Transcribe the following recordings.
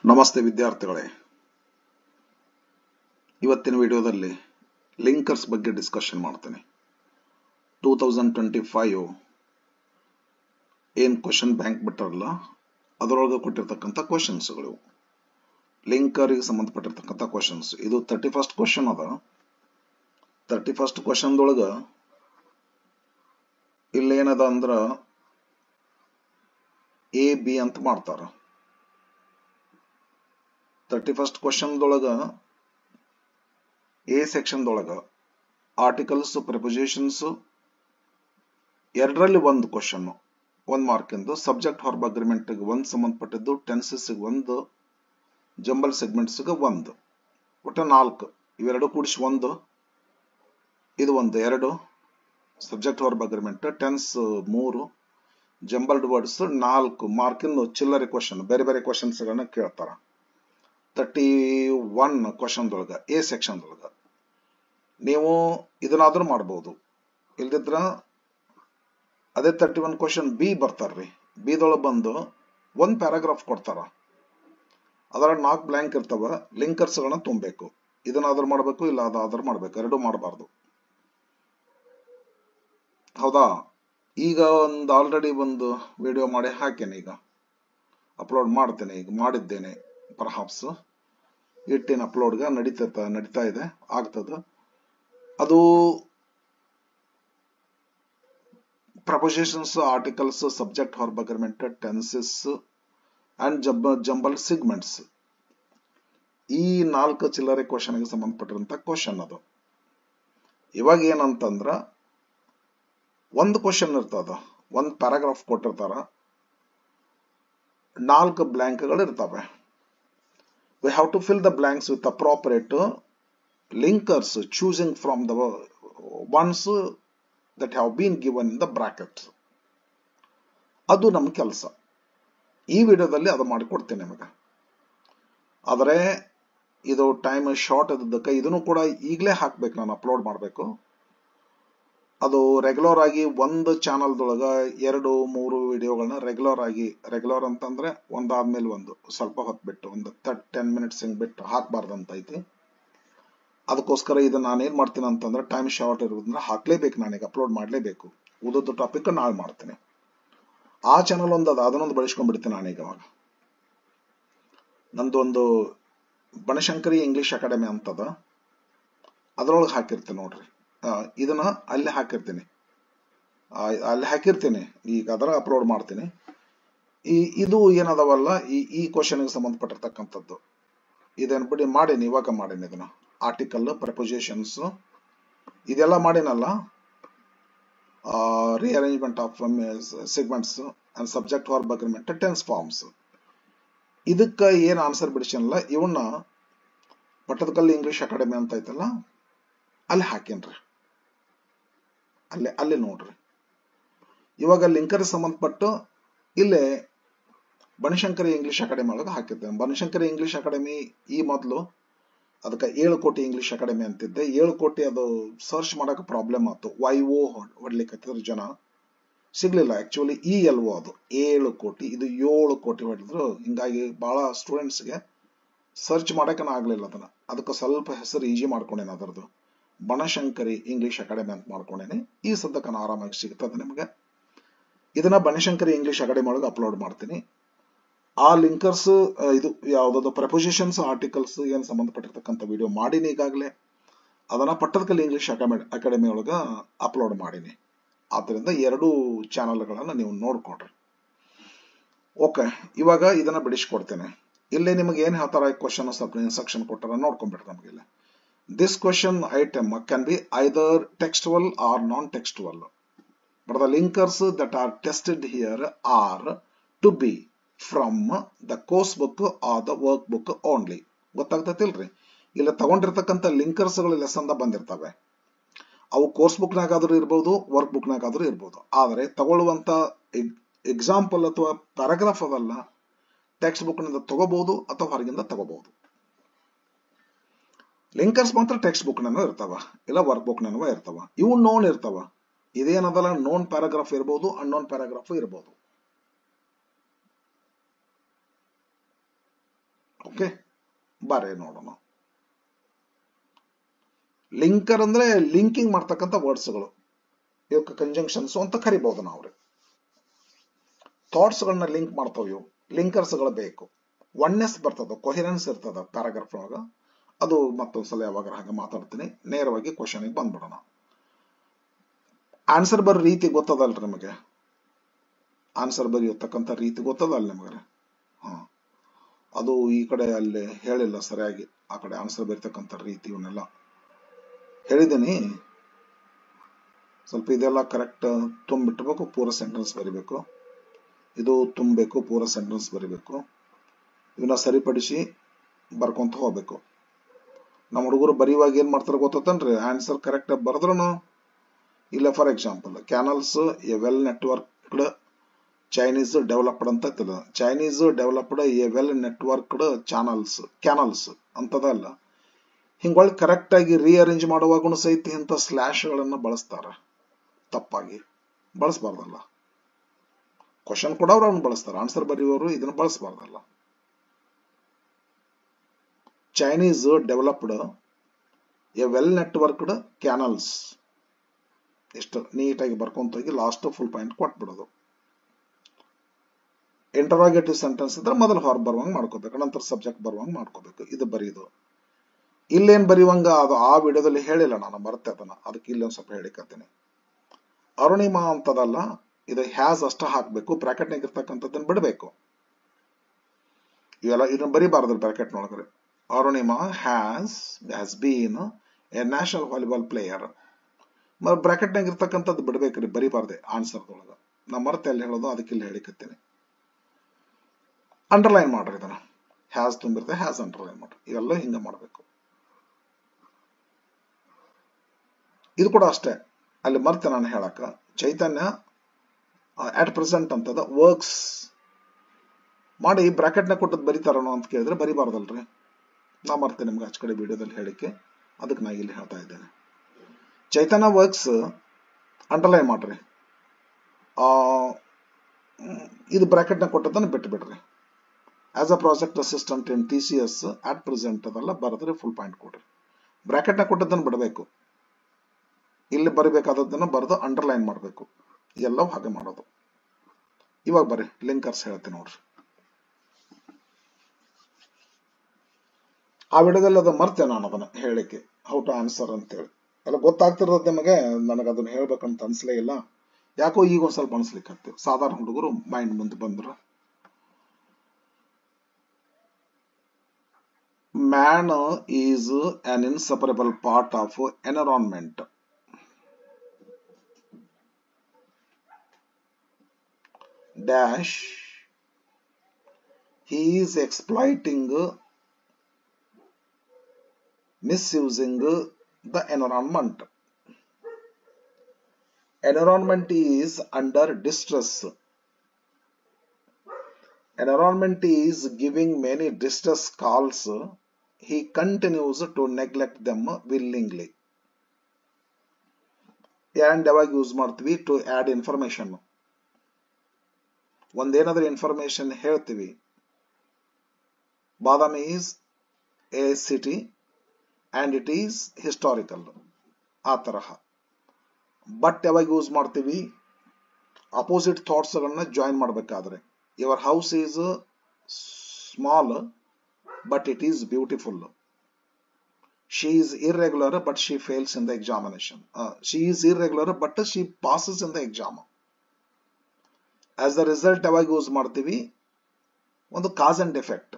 ನಮಸ್ತೆ ವಿದ್ಯಾರ್ಥಿಗಳೇ, ಇವತ್ತಿನ ವಿಡಿಯೋದಲ್ಲಿ ಲಿಂಕರ್ಸ್ ಬಗ್ಗೆ ಡಿಸ್ಕಷನ್ ಮಾಡ್ತೇನೆ. 2025 ಏನ್ ಕ್ವಶನ್ ಬ್ಯಾಂಕ್ ಬಿಟ್ಟಾರಲ್ಲ ಅದರೊಳಗೆ ಕೊಟ್ಟಿರ್ತಕ್ಕಂಥ ಕ್ವಶನ್ಸ್ಗಳು, ಲಿಂಕರ್ಗೆ ಸಂಬಂಧಪಟ್ಟಿರ್ತಕ್ಕಂಥ ಕ್ವಶನ್ಸ್. ಇದು 31st ಕ್ವಶನ್ ಅದ. 31st ಕ್ವಶನ್ದೊಳಗೆ ಇಲ್ಲೇನದ ಅಂದ್ರ ಎ ಬಿ ಅಂತ ಮಾಡ್ತಾರ. 31st ಕ್ವಶನ್ದೊಳಗ ಎ ಸೆಕ್ಷನ್ದೊಳಗ ಆರ್ಟಿಕಲ್ಸ್, ಪ್ರಿಪೋಸಿಷನ್ಸ್ ಎರಡರಲ್ಲಿ ಒಂದು ಕ್ವಶನ್, 1 ಮಾರ್ಕಿಂದು. ಸಬ್ಜೆಕ್ಟ್ ವರ್ಬ್ ಅಗ್ರಿಮೆಂಟ್ ಒಂದು ಸಂಬಂಧಪಟ್ಟಿದ್ದು, ಟೆನ್ಸಸ್ ಒಂದು, ಜಂಬಲ್ ಸೆಗ್ಮೆಂಟ್ಸ್ ಒಂದು, ಒಟ್ಟು 4. ಇವೆರಡು ಕೂಡಿಸಿ ಒಂದು, ಇದು ಒಂದು 2. Subject verb agreement, tense 3, jumbled words 4 ಮಾರ್ಕಿಂದು ಚಿಲ್ಲರೆ ಕ್ವಶನ್, ಬೇರೆ ಬೇರೆ ಕ್ವಶನ್ಸ್ ಗಳನ್ನ ಕೇಳ್ತಾರ. 31 ಕ್ವಶನ್ದೊಳಗ ಎ ಸೆಕ್ಷನ್ದೊಳಗ ನೀವು ಇದನ್ನಾದ್ರೂ ಮಾಡಬಹುದು. ಇಲ್ದಿದ್ರ ಅದೇ 31 ಕ್ವಶನ್ ಬಿ ಬರ್ತಾರ್ರಿ. ಬಿದೊಳಗ ಬಂದು 1 ಪ್ಯಾರಾಗ್ರಾಫ್ ಕೊಡ್ತಾರ, ಅದರ 4 ಬ್ಲಾಂಕ್ ಇರ್ತಾವ. ಲಿಂಕರ್ಸ್ ಗಳನ್ನ ತುಂಬಬೇಕು. ಇದನ್ನಾದ್ರೂ ಮಾಡಬೇಕು, ಇಲ್ಲ ಅದಾದ್ರೂ ಮಾಡ್ಬೇಕು, ಎರಡೂ ಮಾಡಬಾರ್ದು. ಹೌದಾ? ಈಗ ಒಂದು ಆಲ್ರೆಡಿ ಒಂದು ವಿಡಿಯೋ ಮಾಡಿ ಹಾಕೇನೆ, ಈಗ ಅಪ್ಲೋಡ್ ಮಾಡ್ತೇನೆ. ಈಗ ಮಾಡಿದ್ದೇನೆ, ಪರ್ಹಾಪ್ಸ್ ಇಟ್ಟಿನ ಅಪ್ಲೋಡ್ಗ ನಡೀತಾ ಇದೆ, ಆಗ್ತದ. ಅದು prepositions, articles, subject verb agreement, tenses and jumble segments, ಈ 4 ಚಿಲ್ಲರೆ ಕ್ವಶನ್ಗೆ ಸಂಬಂಧಪಟ್ಟಿರಂತ ಕ್ವಶನ್ ಅದು. ಇವಾಗ ಏನಂತಂದ್ರ ಒಂದು ಕ್ವಶನ್ ಇರ್ತದ, 1 ಪ್ಯಾರಾಗ್ರಾಫ್ ಕೊಟ್ಟಿರ್ತಾರ, 4 ಬ್ಲಾಂಕ್ಗಳು ಇರ್ತವೆ. We have to fill the blanks with appropriate linkers, choosing from the ones that have been given in the brackets. ಅದು ನಮ್ಮ ಕೆಲಸ. ಈ ವಿಡಿಯೋದಲ್ಲಿ ಅದು ಮಾಡಿಕೊಡ್ತೇನೆ ನಿಮಗೆ. ಆದರೆ ಇದು ಟೈಮ್ ಶಾರ್ಟ್ ಇದ್ದಕ್ಕೆ ಇದನ್ನು ಕೂಡ ಈಗಲೇ ಹಾಕ್ಬೇಕು, ನಾನು ಅಪ್ಲೋಡ್ ಮಾಡಬೇಕು. ಅದು ರೆಗ್ಯುಲರ್ ಆಗಿ ಒಂದು ಚಾನಲ್ದೊಳಗ 2-3 ವಿಡಿಯೋಗಳನ್ನ ರೆಗ್ಯುಲರ್ ಅಂತಂದ್ರೆ ಒಂದಾದ್ಮೇಲೆ ಒಂದು ಸ್ವಲ್ಪ ಹೊತ್ತು ಬಿಟ್ಟು, ಒಂದು 10 ಮಿನಿಟ್ಸ್ ಹಿಂಗ್ ಬಿಟ್ಟು ಹಾಕ್ಬಾರ್ದಂತ ಐತಿ. ಅದಕ್ಕೋಸ್ಕರ ಇದು ನಾನೇನ್ ಮಾಡ್ತೀನಿ ಅಂತಂದ್ರೆ, ಟೈಮ್ ಶಾರ್ಟ್ ಇರೋದ್ರಿಂದ ಹಾಕ್ಲೇಬೇಕು, ನಾನೀಗ ಅಪ್ಲೋಡ್ ಮಾಡ್ಲೇಬೇಕು. ಉಳಿದ ಟಾಪಿಕ್ ನಾಳೆ ಮಾಡ್ತೀನಿ. ಆ ಚಾನಲ್ ಒಂದು ಅದನ್ನೊಂದು ಬಳಸ್ಕೊಂಡ್ಬಿಡ್ತೀನಿ ನಾನೀಗ. ಅವಾಗ ನಂದು ಒಂದು ಬನಶಂಕರಿ ಇಂಗ್ಲಿಷ್ ಅಕಾಡೆಮಿ ಅಂತದ, ಅದ್ರೊಳಗೆ ಹಾಕಿರ್ತೀನಿ ನೋಡ್ರಿ. ಇದನ್ನ ಅಲ್ಲಿ ಹಾಕಿರ್ತೀನಿ, ಈಗ ಅದರ ಅಪ್ಲೋಡ್ ಮಾಡ್ತೀನಿ. ಇದು ಏನದವಲ್ಲ, ಈ ಕ್ವಶನ್ಗೆ ಸಂಬಂಧಪಟ್ಟಿರ್ತಕ್ಕಂಥದ್ದು ಇದೇನ್ ಬಿಡಿ ಮಾಡೀನಿ, ಇವಾಗ ಮಾಡೀನಿ. ಇದನ್ನ ಆರ್ಟಿಕಲ್, ಪ್ರಪೋಸಿಷನ್ಸ್ ಇದೆಲ್ಲ ಮಾಡಿನಲ್ಲ, rearrangement of segments and subject verb agreement, tense forms, ಇದಕ್ಕ ಏನ್ ಆನ್ಸರ್ ಬಿಡಿಸಲ್ಲ ಇವನ್ನ ಪಟ್ಟದಕಲ್ಲು ಇಂಗ್ಲಿಷ್ ಅಕಾಡೆಮಿ ಅಂತ ಐತಲ್ಲ, ಅಲ್ಲಿ ಹಾಕೇನ್ರಿ. ಅಲ್ಲಿ ನೋಡ್ರಿ. ಇವಾಗ ಲಿಂಕರ್ ಸಂಬಂಧಪಟ್ಟು ಇಲ್ಲೇ ಬನಶಂಕರಿ ಇಂಗ್ಲಿಷ್ ಅಕಾಡೆಮಿ ಒಳಗೆ ಹಾಕಿದ್ದೇನೆ. ಬನಶಂಕರಿ ಇಂಗ್ಲಿಷ್ ಅಕಾಡೆಮಿ ಈ ಮೊದಲು ಅದಕ್ಕೆ 7 ಕೋಟಿ ಇಂಗ್ಲಿಷ್ ಅಕಾಡೆಮಿ ಅಂತಿದ್ದೆ. 7 ಕೋಟಿ ಅದು ಸರ್ಚ್ ಮಾಡಕ್ ಪ್ರಾಬ್ಲಮ್ ಆಯ್ತು. YO ಹೊಡ್ಲಿಕ್ಕೆ ಜನ ಸಿಗ್ಲಿಲ್ಲ. ಆಕ್ಚುಲಿ ELO ಅದು 7 ಕೋಟಿ, ಇದು 7 ಕೋಟಿ ಹೊಡೆದ್ರು. ಹಿಂಗಾಗಿ ಬಹಳ ಸ್ಟೂಡೆಂಟ್ಸ್ಗೆ ಸರ್ಚ್ ಮಾಡಕನ ಆಗ್ಲಿಲ್ಲ ಅದನ್ನ. ಅದಕ್ಕೆ ಸ್ವಲ್ಪ ಹೆಸರು ಈಜಿ ಮಾಡ್ಕೊಂಡೇನೆ, ಅದರದ್ದು ಬನಶಂಕರಿ ಇಂಗ್ಲಿಷ್ ಅಕಾಡೆಮಿ ಅಂತ ಮಾಡ್ಕೊಂಡೇನೆ. ಈ ಸದ್ಯಕ್ಕೆ ಆರಾಮಾಗಿ ಸಿಗ್ತದೆ ನಿಮಗೆ. ಇದನ್ನ ಬನಶಂಕರಿ ಇಂಗ್ಲಿಷ್ ಅಕಾಡೆಮಿ ಒಳಗೆ ಅಪ್ಲೋಡ್ ಮಾಡ್ತೀನಿ. ಆ ಲಿಂಕರ್ಸ್ ಇದು ಯಾವ್ದಾದ್ರು ಪ್ರಪೋಸಿಷನ್ಸ್, ಆರ್ಟಿಕಲ್ಸ್ ಏನ್ ಸಂಬಂಧಪಟ್ಟಿರ್ತಕ್ಕಂಥ ವಿಡಿಯೋ ಮಾಡೀನಿ ಈಗಾಗಲೇ. ಅದನ್ನ ಪಟ್ಟದಕಲ್ಲು ಇಂಗ್ಲಿಷ್ ಅಕಾಡೆಮಿ ಒಳಗ ಅಪ್ಲೋಡ್ ಮಾಡೀನಿ. ಆದ್ರಿಂದ 2 ಚಾನಲ್ಗಳನ್ನ ನೀವು ನೋಡ್ಕೊಡ್ರಿ. ಓಕೆ, ಇವಾಗ ಇದನ್ನ ಬಿಡಿಸ್ಕೊಡ್ತೇನೆ. ಇಲ್ಲೇ ನಿಮಗೆ ಏನ್ ಹೇಳ್ತಾರ ಕ್ವಶನ್ ಸ್ವಲ್ಪ ಇನ್ಸ್ಟ್ರಕ್ಷನ್ ಕೊಟ್ಟಾರ, ನೋಡ್ಕೊಂಡ್ಬಿಡ್ರಿ. ನಮಗಿಲ್ಲ this question item can be either textual or non-textual, but the linkers that are tested here are to be from the course book or the workbook only. ಗೊತ್ತಾಗ್ತತಿಲ್ರಿ? ಇಲ್ಲ ತಗೊಂಡಿರ್ತಕ್ಕಂಥ ಲಿಂಕರ್ಸ್ ಗಳು ಲೆಸನ್ ಬಂದಿರ್ತವೆ. ಅವು course book ನಾಗಾದ್ರೂ ಇರ್ಬೋದು, work book ನಾಗಾದ್ರೂ ಇರ್ಬೋದು. ಆದರೆ ತಗೊಳ್ಳುವಂತ example ಅಥವಾ paragraph ಅದಲ್ಲ, text book ನಿಂದ ತಗೋಬಹುದು ಅಥವಾ ಹೊರಗಿಂದ ತಗೋಬಹುದು. ಲಿಂಕರ್ಸ್ ಮಾತ್ರ ಟೆಕ್ಸ್ಟ್ ಬುಕ್ ನೂ ಇರ್ತಾವ, ಇಲ್ಲ ವರ್ಕ್ ಬುಕ್ ನೂ ಇರ್ತಾವ. ಇವು ನೋನ್ ಇರ್ತಾವ. ಇದೇನದಲ್ಲ, ನೋನ್ ಪ್ಯಾರಾಗ್ರಾಫ್ ಇರ್ಬೋದು, ಅನ್ನೋನ್ ಪ್ಯಾರಾಗ್ರಾಫ್ ಇರ್ಬೋದು. ಓಕೆ, ಬಾರಿ ನೋಡೋಣ. ಲಿಂಕರ್ ಅಂದ್ರೆ ಲಿಂಕಿಂಗ್ ಮಾಡ್ತಕ್ಕಂಥ ವರ್ಡ್ಸ್ಗಳು, ಇವಕ್ಕೆ ಕಂಜಂಕ್ಷನ್ಸ್ ಅಂತ ಕರಿಬಹುದು ನಾವು. ಥಾಟ್ಸ್ ಗಳನ್ನ ಲಿಂಕ್ ಮಾಡ್ತಾವ ಇವು, ಲಿಂಕರ್ಸ್ ಗಳು ಬೇಕು. ಒನ್ನೆಸ್ ಬರ್ತದ, ಕೊಹಿರೆನ್ಸ್ ಇರ್ತದ ಪ್ಯಾರಾಗ್ರಾಫ್ ಒಳಗ. ಅದು ಮತ್ತೊಂದ್ಸಲ ಯಾವಾಗ ಹಾಗೆ ಮಾತಾಡ್ತೀನಿ. ನೇರವಾಗಿ ಕ್ವಶನ್ ಬಂದ್ಬಿಡೋಣ. ಆನ್ಸರ್ ಬರೋ ರೀತಿ ಗೊತ್ತದಲ್ರಿ ನಿಮಗೆ? ಆನ್ಸರ್ ಬರೆಯತಕ್ಕಂಥ ರೀತಿ ಗೊತ್ತದಲ್ಲ ನಿಮಗೆ? ಅದು ಈ ಕಡೆ ಅಲ್ಲಿ ಹೇಳಿಲ್ಲ ಸರಿಯಾಗಿ, ಆ ಕಡೆ ಆನ್ಸರ್ ಬರೀತಕ್ಕಂಥ ರೀತಿ ಇವನ್ನೆಲ್ಲ ಹೇಳಿದ್ದೀನಿ. ಸ್ವಲ್ಪ ಇದೆಲ್ಲ ಕರೆಕ್ಟ್ ತುಂಬಿಟ್ಬೇಕು, ಪೂರ ಸೆಂಟೆನ್ಸ್ ಬರಿಬೇಕು. ಇದು ತುಂಬಬೇಕು, ಪೂರ ಸೆಂಟೆನ್ಸ್ ಬರಿಬೇಕು. ಇವನ್ನ ಸರಿಪಡಿಸಿ ಬರ್ಕೊಂತ ಹೋಗ್ಬೇಕು. ನಮ್ಮ ಹುಡುಗರು ಬರೆಯುವಾಗ ಏನ್ ಮಾಡ್ತಾರೆ ಗೊತ್ತೇನ್ರಿ? ಆನ್ಸರ್ ಕರೆಕ್ಟ್ ಬರೆದ್ರು ಇಲ್ಲ. For example, canals a well networked Chinese developed ಅಂತ ಇರ್ತದೆ. Chinese developed a well networked canals ಅಂತದಲ್ಲ. ಹಿಂಗೊಳ್ಳಿ ಕರೆಕ್ಟ್ ಆಗಿ ರೀಅರೇಂಜ್ ಮಾಡುವಾಗೂ ಸಹಿತ ಇಂಥ ಸ್ಲ್ಯಾಶ್ ಗಳನ್ನ ಬಳಸ್ತಾರ. ತಪ್ಪಾಗಿ ಬಳಸಬಾರ್ದಲ್ಲ. ಕ್ವಶನ್ ಕೂಡ ಅವ್ರನ್ನ ಬಳಸ್ತಾರೆ, ಆನ್ಸರ್ ಬರೆಯುವವರು ಇದನ್ನ ಬಳಸಬಾರ್ದಲ್ಲ. Chinese developed a well networked canals. ಎಷ್ಟು ನೀಟಾಗಿ ಬರ್ಕೊಂತ ಹೋಗಿ ಲಾಸ್ಟ್ ಫುಲ್ ಪಾಯಿಂಟ್ ಕೊಟ್ಬಿಡೋದು. ಇಂಟರಾಗೇಟಿವ್ ಸೆಂಟೆನ್ಸ್ ಇದ್ರೆ ಮೊದಲು ಹೊರ ಬರುವಂಗ ಮಾಡ್ಕೋಬೇಕು, ನಂತರ ಸಬ್ಜೆಕ್ಟ್ ಬರುವಂಗ ಮಾಡ್ಕೋಬೇಕು. ಇದು ಬರೀದು. ಇಲ್ಲೇನ್ ಬರೆಯುವಂಗ ಅದು ಆ ವಿಡಿಯೋದಲ್ಲಿ ಹೇಳಿಲ್ಲ, ನಾನು ಮರ್ತೆ ಅದನ್ನ. ಅದಕ್ಕೆ ಇಲ್ಲೊಂದ್ ಸ್ವಲ್ಪ ಹೇಳಿಕತ್ತೀನಿ. ಅರುಣಿಮಾ ಅಂತದಲ್ಲ, ಇದು ಹ್ಯಾಸ್ ಅಷ್ಟ ಹಾಕ್ಬೇಕು, ಬ್ರಾಕೆಟ್ನಾಗ ಇರ್ತಕ್ಕಂಥದ್ದನ್ನ ಬಿಡಬೇಕು. ಇವೆಲ್ಲ ಇದನ್ನ ಬರೀಬಾರ್ದು ಬ್ರಾಕೆಟ್ ನೋಡಿದ್ರೆ. Arunima has been a national volleyball player. ಬ್ರಾಕೆಟ್ನಾಗ ಇರ್ತಕ್ಕಂಥದ್ದು ಬಿಡ್ಬೇಕ್ರಿ, ಬರೀಬಾರ್ದೆ ಆನ್ಸರ್ದೊಳಗ. ನಾ ಮರ್ತೆ ಅಲ್ಲಿ ಹೇಳೋದು, ಅದಕ್ಕೆ ಇಲ್ಲಿ ಹೇಳಿಕತ್ತೀನಿ. ಅಂಡರ್ಲೈನ್ ಮಾಡ್ರಿ ಇದನ್ನ. ಹ್ಯಾಸ್ ತುಂಬಿರುತ್ತೆ, ಹ್ಯಾಸ್ ಅಂಡರ್ಲೈನ್ ಮಾಡ್ರಿ. ಇವೆಲ್ಲ ಹಿಂಗ ಮಾಡ್ಬೇಕು. ಇದು ಕೂಡ ಅಷ್ಟೇ, ಅಲ್ಲಿ ಮರ್ತೆ ನಾನು ಹೇಳಕ. ಚೈತನ್ಯ ಅಟ್ ಪ್ರೆಸೆಂಟ್ ಅಂತದ ವರ್ಕ್ಸ್ ಮಾಡಿ ಬ್ರಾಕೆಟ್ನ ಕೊಟ್ಟದ್ ಬರೀತಾರನೋ ಅಂತ ಕೇಳಿದ್ರೆ ಬರೀಬಾರ್ದಲ್ರಿ. ನಾ ಮರ್ತೆ ನಿಮ್ಗೆ ಆಚ ಕಡೆ ವಿಡಿಯೋದಲ್ಲಿ ಹೇಳಿಕೆ, ಅದಕ್ಕೆ ನಾ ಇಲ್ಲಿ ಹೇಳ್ತಾ ಇದ್ದೇನೆ. ಚೈತನ್ಯ ವರ್ಕ್ಸ್ ಅಂಡರ್ಲೈನ್ ಮಾಡ್ರಿ. ಇದು ಬ್ರಾಕೆಟ್ನ ಕೊಟ್ಟದನ್ನ ಬಿಟ್ಟು ಬಿಡ್ರಿ. As a project assistant in TCS at present ಅದೆಲ್ಲ ಬರೆದ್ರೆ ಫುಲ್ ಪಾಯಿಂಟ್ ಕೊಡ್ರಿ. ಬ್ರಾಕೆಟ್ನ ಕೊಟ್ಟದನ್ನ ಬಿಡಬೇಕು, ಇಲ್ಲಿ ಬರಿಬೇಕಾದದ್ದನ್ನ ಬರೆದು ಅಂಡರ್ಲೈನ್ ಮಾಡಬೇಕು. ಎಲ್ಲವೂ ಹಾಗೆ ಮಾಡೋದು. ಇವಾಗ ಬರ್ರಿ ಲಿಂಕರ್ಸ್ ಹೇಳ್ತೀನಿ ನೋಡ್ರಿ. ಆ ವಿಡಿಯೋದಲ್ಲಿ ಅದು ಮರ್ತೆ ನಾನು ಅದನ್ನ ಹೇಳಿಕೆ, ಹೌ ಟು ಆನ್ಸರ್ ಅಂತೇಳಿ. ಎಲ್ಲ ಗೊತ್ತಾಗ್ತಿರೋದು ನಿಮಗೆ, ನನಗೆ ಅದನ್ನ ಹೇಳ್ಬೇಕಂತ ಅನ್ಸಲೇ ಇಲ್ಲ. ಯಾಕೋ ಈಗ ಒಂದ್ ಸ್ವಲ್ಪ ಅನ್ಸ್ಲಿಕ್ಕೆ ಆಗ್ತದೆ. ಸಾಧಾರಣ ಹುಡುಗರು ಮೈಂಡ್ ಮುಂದೆ ಬಂದ್ರು. Man is an inseparable part of environment. Dash, he is exploiting, misusing the environment. Environment is under distress. Environment is giving many distress calls. He continues to neglect them willingly. And ಯಾವಾಗ use ಮಾಡ್ತೀವಿ? To add information. ಒಂದೇನಾದ್ರೂ information ಹೇಳ್ತೀವಿ. Badami is a city and it is historical, ಆ ತರಹ. But ಯಾವಾಗ use ಮಾಡ್ತೀವಿ? Opposite thoughts ಗಳನ್ನ join ಮಾಡಬೇಕಾದ್ರೆ. Your house is small but it is beautiful. She is irregular but she fails in the examination. She is irregular but she passes in the exam. As a result, ಯಾವಾಗ use ಮಾಡ್ತೀವಿ? ಒಂದು ಕಾಸ್ and effect.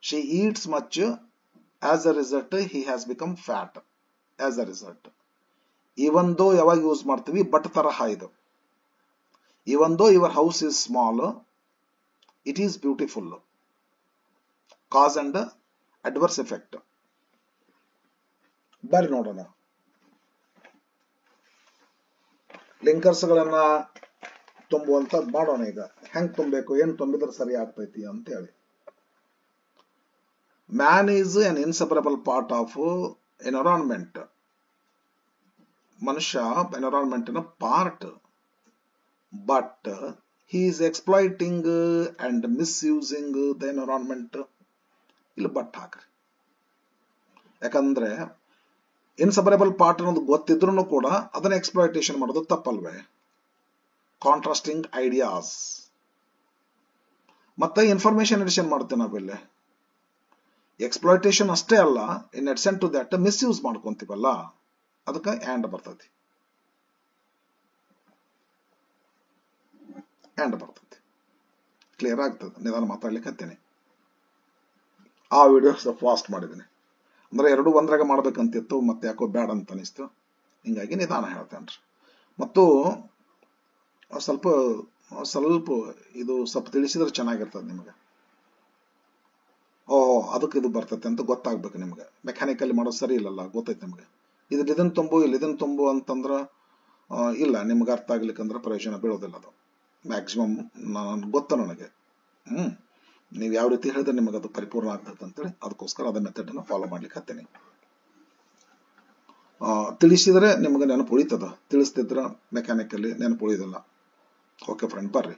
She eats much, as a result he has become fat. As a result. Even though ಯಾವಾಗ use ಮಾಡ್ತೀವಿ? But ತರಹ ಇದು. Even though your house is small, it is beautiful. Cos and adverse effect. ಬರ್ರಿ ನೋಡೋಣ. Linkers ಗಳನ್ನ ತುಂಬುವಂತ ಮಾಡೋಣ. ಈಗ ಹೆಂಗ್ ತುಂಬಬೇಕು, ಏನ್ ತುಂಬಿದ್ರೆ ಸರಿ ಆಗ್ತೈತಿ ಅಂತ ಹೇಳಿ. Man is an inseparable part of environment. ಮನುಷ್ಯ ಎನ್ವಿರಾನ್ಮೆಂಟ್ ನ part. But he is exploiting and misusing the environment. ಇಲ್ಲಿ ಬಟ್ ಹಾಕ್ರಿ. ಯಾಕಂದ್ರೆ ಇನ್ಸಪರೇಬಲ್ ಪಾರ್ಟ್ ಅನ್ನೋದು ಗೊತ್ತಿದ್ರು ಕೂಡ ಅದನ್ನ ಎಕ್ಸ್ಪ್ಲಾಯ್ಟೇಷನ್ ಮಾಡೋದು ತಪ್ಪಲ್ವೇ? Contrasting ideas. ಮತ್ತೆ ಇನ್ಫಾರ್ಮೇಶನ್ ಎಡಿಷನ್ ಮಾಡ್ತೇವೆ ನಾವಿಲ್ಲಿ. ಎಕ್ಸ್ಪ್ಲಾಯ್ಟೇಷನ್ ಅಷ್ಟೇ ಅಲ್ಲ, in addition to that misuse ಮಾಡ್ಕೊಂತೀವಲ್ಲ, ಅದಕ್ಕೆ ಆ್ಯಂಡ್ ಬರ್ತೈತಿ. ಕ್ಲಿಯರ್ ಆಗ್ತದೆ. ನಿಧಾನ ಮಾತಾಡ್ಲಿಕ್ಕೆ ಹತ್ತೇನೆ. ಆ ವಿಡಿಯೋ ಸ್ವಲ್ಪ ಫಾಸ್ಟ್ ಮಾಡಿದ್ದೀನಿ, ಅಂದ್ರೆ 2 ಒಂದ್ರಾಗ ಮಾಡ್ಬೇಕಂತಿತ್ತು, ಮತ್ತೆ ಯಾಕೋ ಬ್ಯಾಡ್ ಅಂತ ಅನಿಸ್ತು, ಹಿಂಗಾಗಿ ನಿಧಾನ ಹೇಳ್ತೇನ್ರಿ. ಮತ್ತು ಸ್ವಲ್ಪ ಇದು ಸ್ವಲ್ಪ ತಿಳಿಸಿದ್ರೆ ಚೆನ್ನಾಗಿರ್ತದೆ ನಿಮಗೆ. ಅದಕ್ಕೆ ಇದು ಬರ್ತೈತೆ ಅಂತ ಗೊತ್ತಾಗ್ಬೇಕು ನಿಮ್ಗೆ. ಮೆಕ್ಯಾನಿಕಲಿ ಮಾಡೋದು ಸರಿ ಇಲ್ಲಲ್ಲ, ಗೊತ್ತೈತೆ ನಿಮ್ಗೆ. ಇದನ್ನ ತುಂಬು ಇದನ್ನ ತುಂಬು ಅಂತಂದ್ರ ಇಲ್ಲ, ನಿಮ್ಗೆ ಅರ್ಥ ಆಗ್ಲಿಕ್ಕಂದ್ರೆ ಪ್ರಯೋಜನ ಬೀಳೋದಿಲ್ಲ. ಅದು ಮ್ಯಾಕ್ಸಿಮಮ್ ಗೊತ್ತ ನನಗೆ. ನೀವು ಯಾವ ರೀತಿ ಹೇಳಿದ್ರೆ ನಿಮಗೆ ಅದು ಪರಿಪೂರ್ಣ ಆಗ್ತದೆ ಅಂತೇಳಿ ಅದಕ್ಕೋಸ್ಕರ ಅದ ಮೆಥಡ್ ಅನ್ನು ಫಾಲೋ ಮಾಡ್ಲಿಕ್ಕೆ ಹತ್ತೇನೆ. ತಿಳಿಸಿದ್ರೆ ನಿಮ್ಗೆ ನೆನಪು ಉಳಿತದ, ತಿಳಿಸ್ತಿದ್ರ ಮೆಕ್ಯಾನಿಕಲಿ ನೆನಪು ಉಳಿಯೋದಿಲ್ಲ. ಓಕೆ ಫ್ರೆಂಡ್, ಬರ್ರಿ.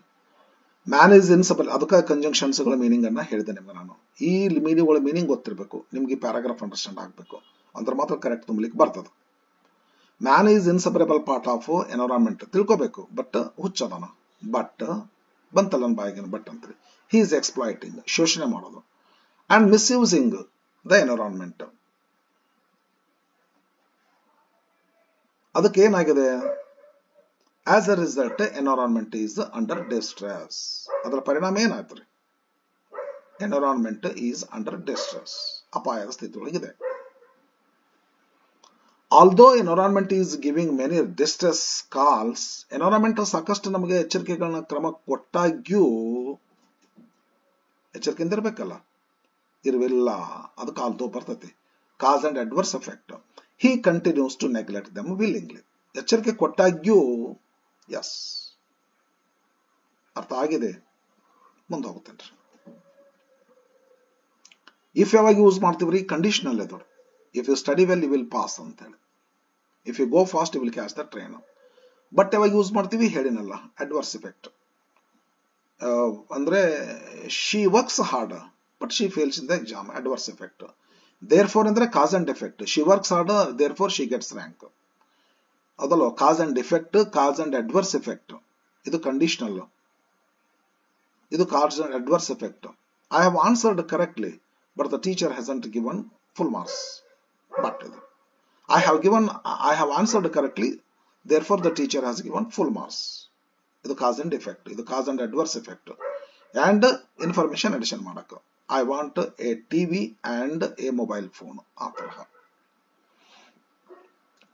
ಮ್ಯಾನ್ ಈಸ್ ಇನ್ಸಪಲ್, ಅದಕ್ಕೆ ಕಂಜಂಕ್ಷನ್ಸ್ ಗಳ ಮೀನಿಂಗ್ ಅನ್ನ ಹೇಳಿದೆ ನಿಮ್ಗೆ ನಾನು. ಈ ಮೀನಿಂಗ್ಗಳ ಮೀನಿಂಗ್ ಗೊತ್ತಿರಬೇಕು ನಿಮ್ಗೆ, ಈ ಪ್ಯಾರಾಗ್ರಾಫ್ ಅಂಡರ್ಸ್ಟ್ಯಾಂಡ್ ಆಗ್ಬೇಕು, ಅಂದ್ರೆ ಮಾತ್ರ ಕರೆಕ್ಟ್ ತುಂಬಲಿಕ್ಕೆ ಬರ್ತದ. Man is inseparable part of environment ತಿಳ್ಕೋಬೇಕು. ಬಟ್ ಹುಚ್ಚದಾನ, ಬಟ್ ಬಂತಲ್ಲ ಬಾಯಿಗೆ ಬಟ್ ಅಂತೇಳಿ. ಹಿ ಈಸ್ ಎಕ್ಸ್ಪ್ಲಾಯ್ಟಿಂಗ್, ಶೋಷಣೆ ಮಾಡೋದು. And misusing the environment. ಅದಕ್ಕೆ ಏನಾಗಿದೆ? As a result environment is under distress. ಅದರ ಪರಿಣಾಮ ಏನಾಯ್ತು? ಎನ್ವೈರನ್ಮೆಂಟ್ ಈಸ್ ಅಂಡರ್ ಡಿಸ್ಟ್ರೆಸ್, ಅಪಾಯದ ಸ್ಥಿತಿ ಒಳಗಿದೆ. Although environment is giving many distress calls, environment ಸಾಕಷ್ಟು ನಮಗೆ ಎಚ್ಚರಿಕೆಗಳನ್ನ ಕ್ರಮ ಕೊಟ್ಟಾಗ್ಯೂ ಎಚ್ಚರಿಕೆಯಿಂದ ಇರಬೇಕಲ್ಲ, ಇರವಿಲ್ಲ. ಅದಕ್ಕೆ ಆಲ್ದೋ ಬರ್ತೈತಿ. Cause and adverse effect. He continues to neglect them willingly. ಎಚ್ಚರಿಕೆ ಕೊಟ್ಟಾಗ್ಯೂ, ಎಸ್ ಅರ್ಥ ಆಗಿದೆ, ಮುಂದೆ ಹೋಗುತ್ತೇನ್ರಿ. ಇಫ್ ಯಾವಾಗ ಯೂಸ್ ಮಾಡ್ತೀವ್ರಿ? ಕಂಡೀಷನಲ್ ಅದು. If you study well you will pass ಅಂತ ಹೇಳಿ. If you go fast you will catch the train. But ಯಾವಾಗ ಯೂಸ್ ಮಾಡ್ತೀವಿ ಹೇಳಿನಲ್ಲ, ಅಡ್ವರ್ಸ್ ಎಫೆಕ್ಟ್. ಅಂದ್ರೆ she works hard but she fails in the exam, adverse effect. Therefore ಅಂದ್ರೆ cause and effect. She works hard, therefore she gets rank. ಅದಲ್ಲ, cause and effect, cause and adverse effect. ಇದು conditional, ಇದು cause and adverse effect. I have answered correctly but the teacher hasn't given full marks. But ಇದು I have answered correctly, therefore the teacher has given full marks. ಇದು cause and effect, ಇದು cause and adverse effect. And information addition ಮಾಡಕ, I want a TV and a mobile phone. ಆ ತರಹ.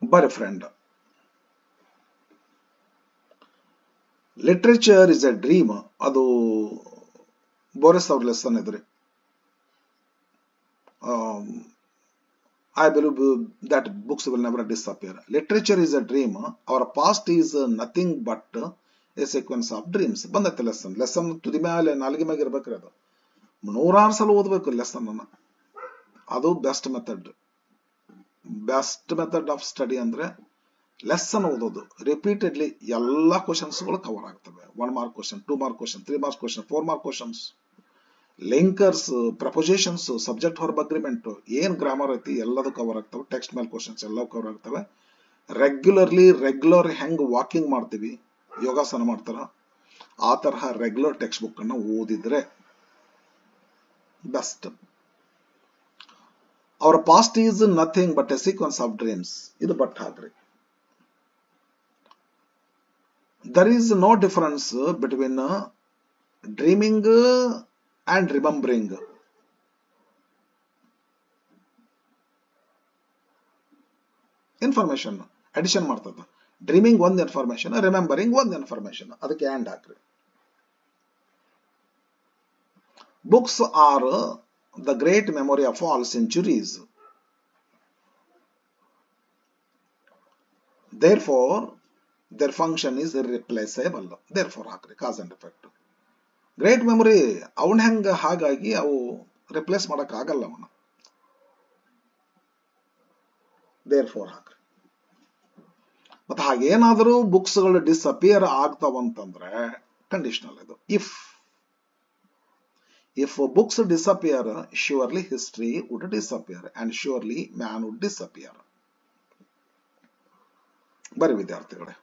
ಬರ್ರಿ friend, literature is A dream. ಅದು ಬೋರೆಸ್ ಅವ್ರ lesson ಇದ್ರಿ. I believe that books will never disappear. Literature is a dream. Our past is nothing but a sequence of dreams. ಬಂದೈತೆ lesson ತುದಿ ಮೇಲೆ ನಾಲ್ಗೆ ಮ್ಯಾಗ ಇರ್ಬೇಕ್ರಿ. ಅದು 100 ಸಲ ಓದ್ಬೇಕು ಲೆಸನ್ ಅನ್ನ. ಅದು ಬೆಸ್ಟ್ ಮೆಥಡ್ ಆಫ್ ಸ್ಟಡಿ ಅಂದ್ರೆ ಲೆಸನ್ ಓದೋದು. ರಿಪೀಟೆಡ್ಲಿ ಎಲ್ಲಾ ಕ್ವಶನ್ಸ್ಗಳು ಕವರ್ ಆಗ್ತವೆ. 1 mark question, 2 mark question, 3 mark question, 4 mark questions, linkers, prepositions, subject verb agreement, ಏನ್ ಗ್ರಾಮರ್ ಐತಿ ಎಲ್ಲದೂ ಕವರ್ ಆಗ್ತವೆ. ಟೆಕ್ಸ್ಟ್ ಮೇಲ್ ಕ್ವಶನ್ಸ್ ಎಲ್ಲ ಕವರ್ ಆಗ್ತವೆ. ರೆಗ್ಯುಲರ್ ಹೆಂಗ್ ವಾಕಿಂಗ್ ಮಾಡ್ತೀವಿ, ಯೋಗಾಸನ ಮಾಡ್ತಾರ, ಆ ತರಹ ರೆಗ್ಯುಲರ್ ಟೆಕ್ಸ್ಟ್ ಬುಕ್ ಅನ್ನ ಓದಿದ್ರೆ ಬೆಸ್ಟ್. ಅವರ past is nothing but a sequence of dreams. ಇದು ಬಟ್ ಹಾಕ್ರಿ. There is no difference between dreaming and remembering. Information addition ಮಾಡ್ತದ. ಡ್ರೀಮಿಂಗ್ ಒಂದು ಇನ್ಫಾರ್ಮೇಶನ್, ರಿಮೆಂಬರಿಂಗ್ ಒಂದು ಇನ್ಫಾರ್ಮೇಶನ್. ಅದಕ್ಕೆ ಆ್ಯಂಡ್ ಹಾಕ್ರಿ. Books are the great memory of all centuries. therefore their function is irreplaceable. therefore ಹಾಕ್ರಿ, cause and effect. Great memory ಅವನ್ ಹೆಂಗ, ಹಾಗಾಗಿ ಅವು ರಿಪ್ಲೇಸ್ ಮಾಡಕ್ ಆಗಲ್ಲ ಅವನ್ನ. therefore ಹಾಕ್ರಿ. ಮತ್ತೆ ಹಾಗೇನಾದ್ರೂ ಬುಕ್ಸ್ ಗಳು ಡಿಸ್ಅಪಿಯರ್ ಆಗ್ತಾವಂತಂದ್ರೆ ಕಂಡೀಷನಲ್ ಇದು. If books disappear, surely history would disappear and surely man would disappear. ಬರೀ ವಿದ್ಯಾರ್ಥಿಗಳೇ,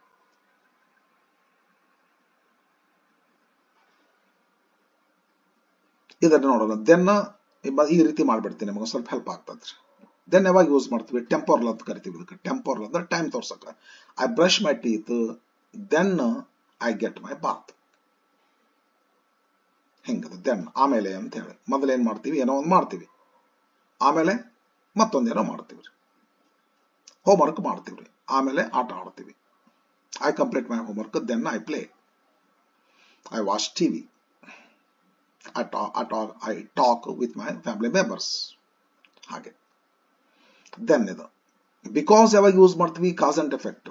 ಇದನ್ನ ನೋಡೋಣ. ದೆನ್ ಈ ರೀತಿ ಮಾಡ್ಬಿಡ್ತೀನಿ, ನಿಮಗೆ ಸ್ವಲ್ಪ ಹೆಲ್ಪ್ ಆಗ್ತದ್ರಿ. ದೆನ್ ಯಾವಾಗ ಯೂಸ್ ಮಾಡ್ತೀವಿ? ಟೆಂಪೋರಲ್ ಅಂತ ಕರಿತೀವಿ ಇದಕ್ಕೆ. ಟೆಂಪೋರಲ್ ಅಂದ್ರೆ ಟೈಮ್ ತೋರ್ಸಕ. I brush my teeth, then I get my bath. ಹೆಂಗದ ದೆನ್ ಆಮೇಲೆ ಅಂತ ಹೇಳಿ. ಮೊದಲೇನ್ ಮಾಡ್ತೀವಿ? ಏನೋ ಒಂದು ಮಾಡ್ತೀವಿ, ಆಮೇಲೆ ಮತ್ತೊಂದೇನೋ ಮಾಡ್ತೀವಿ. ಹೋಮ್ವರ್ಕ್ ಮಾಡ್ತೀವ್ರಿ, ಆಮೇಲೆ ಆಟ ಆಡ್ತೀವಿ. I complete my homework, then I play. I watch TV. I talk with my family members. ಹಾಗೆ ದೆನ್ ಇದು ಬಿಕಾಸ್ ಯಾವಾಗ ಯೂಸ್ ಮಾಡ್ತೀವಿ? Cause and effect.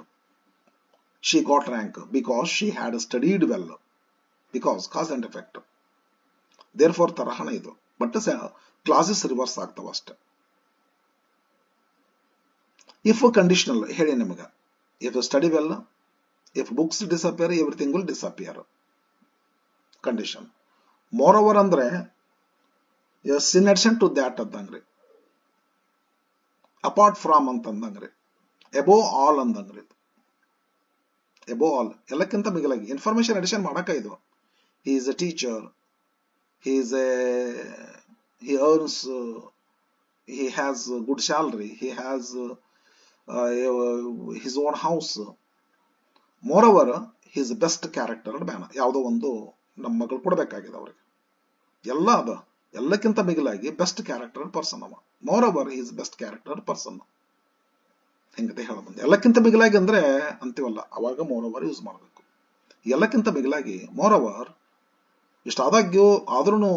She got rank because she had studied well. Because cause and effect. Therefore ತರಹಣ ಇದು, but classes reverse ಆಗ್ತಾವ ಅಷ್ಟೆ. If conditional ಹೇಳಿ ನಿಮಗೆ. If study well, if books disappear, everything will disappear. Condition. Moreover ಅಂದ್ರೆ in addition to that ಅಂದಂಗ್ರಿ. Apart from ಅಂತಂದಂಗ್ರಿ. Above all ಅಂದಂಗ್ರಿ. ಎಬೋವ್ ಆಲ್, ಎಲ್ಲಕ್ಕಿಂತ ಮಿಗಿಲಾಗಿ ಇನ್ಫಾರ್ಮೇಶನ್ ಅಡಿಷನ್ ಮಾಡಕ ಇದು. He is a teacher, he earns, he has good salary, he has his own house. Moreover, he is best character man. ಯಾವುದೋ ಒಂದು ನಮ್ಮ ಮಗಳು ಕೊಡಬೇಕಾಗಿದೆ ಅವ್ರಿಗೆ. ಎಲ್ಲ ಅದ, ಎಲ್ಲಕ್ಕಿಂತ ಮಿಗಿಲಾಗಿ ಬೆಸ್ಟ್ ಕ್ಯಾರೆಕ್ಟರ್ ಪರ್ಸನ್ ಅವ. Moreover is best character person. ಹೆಂಗತೆ ಹೇಳಬಂದು ಎಲ್ಲಕ್ಕಿಂತ ಮಿಗಿಲಾಗಿ ಅಂದ್ರೆ ಅಂತೀವಲ್ಲ, ಅವಾಗ ಮೋರ್ ಓವರ್ ಯೂಸ್ ಮಾಡಬೇಕು. ಎಲ್ಲಕ್ಕಿಂತ ಮಿಗಿಲಾಗಿ ಮೋರ್ ಓವರ್ ಇಷ್ಟಾದಾಗ್ಯೂ ಆದ್ರೂ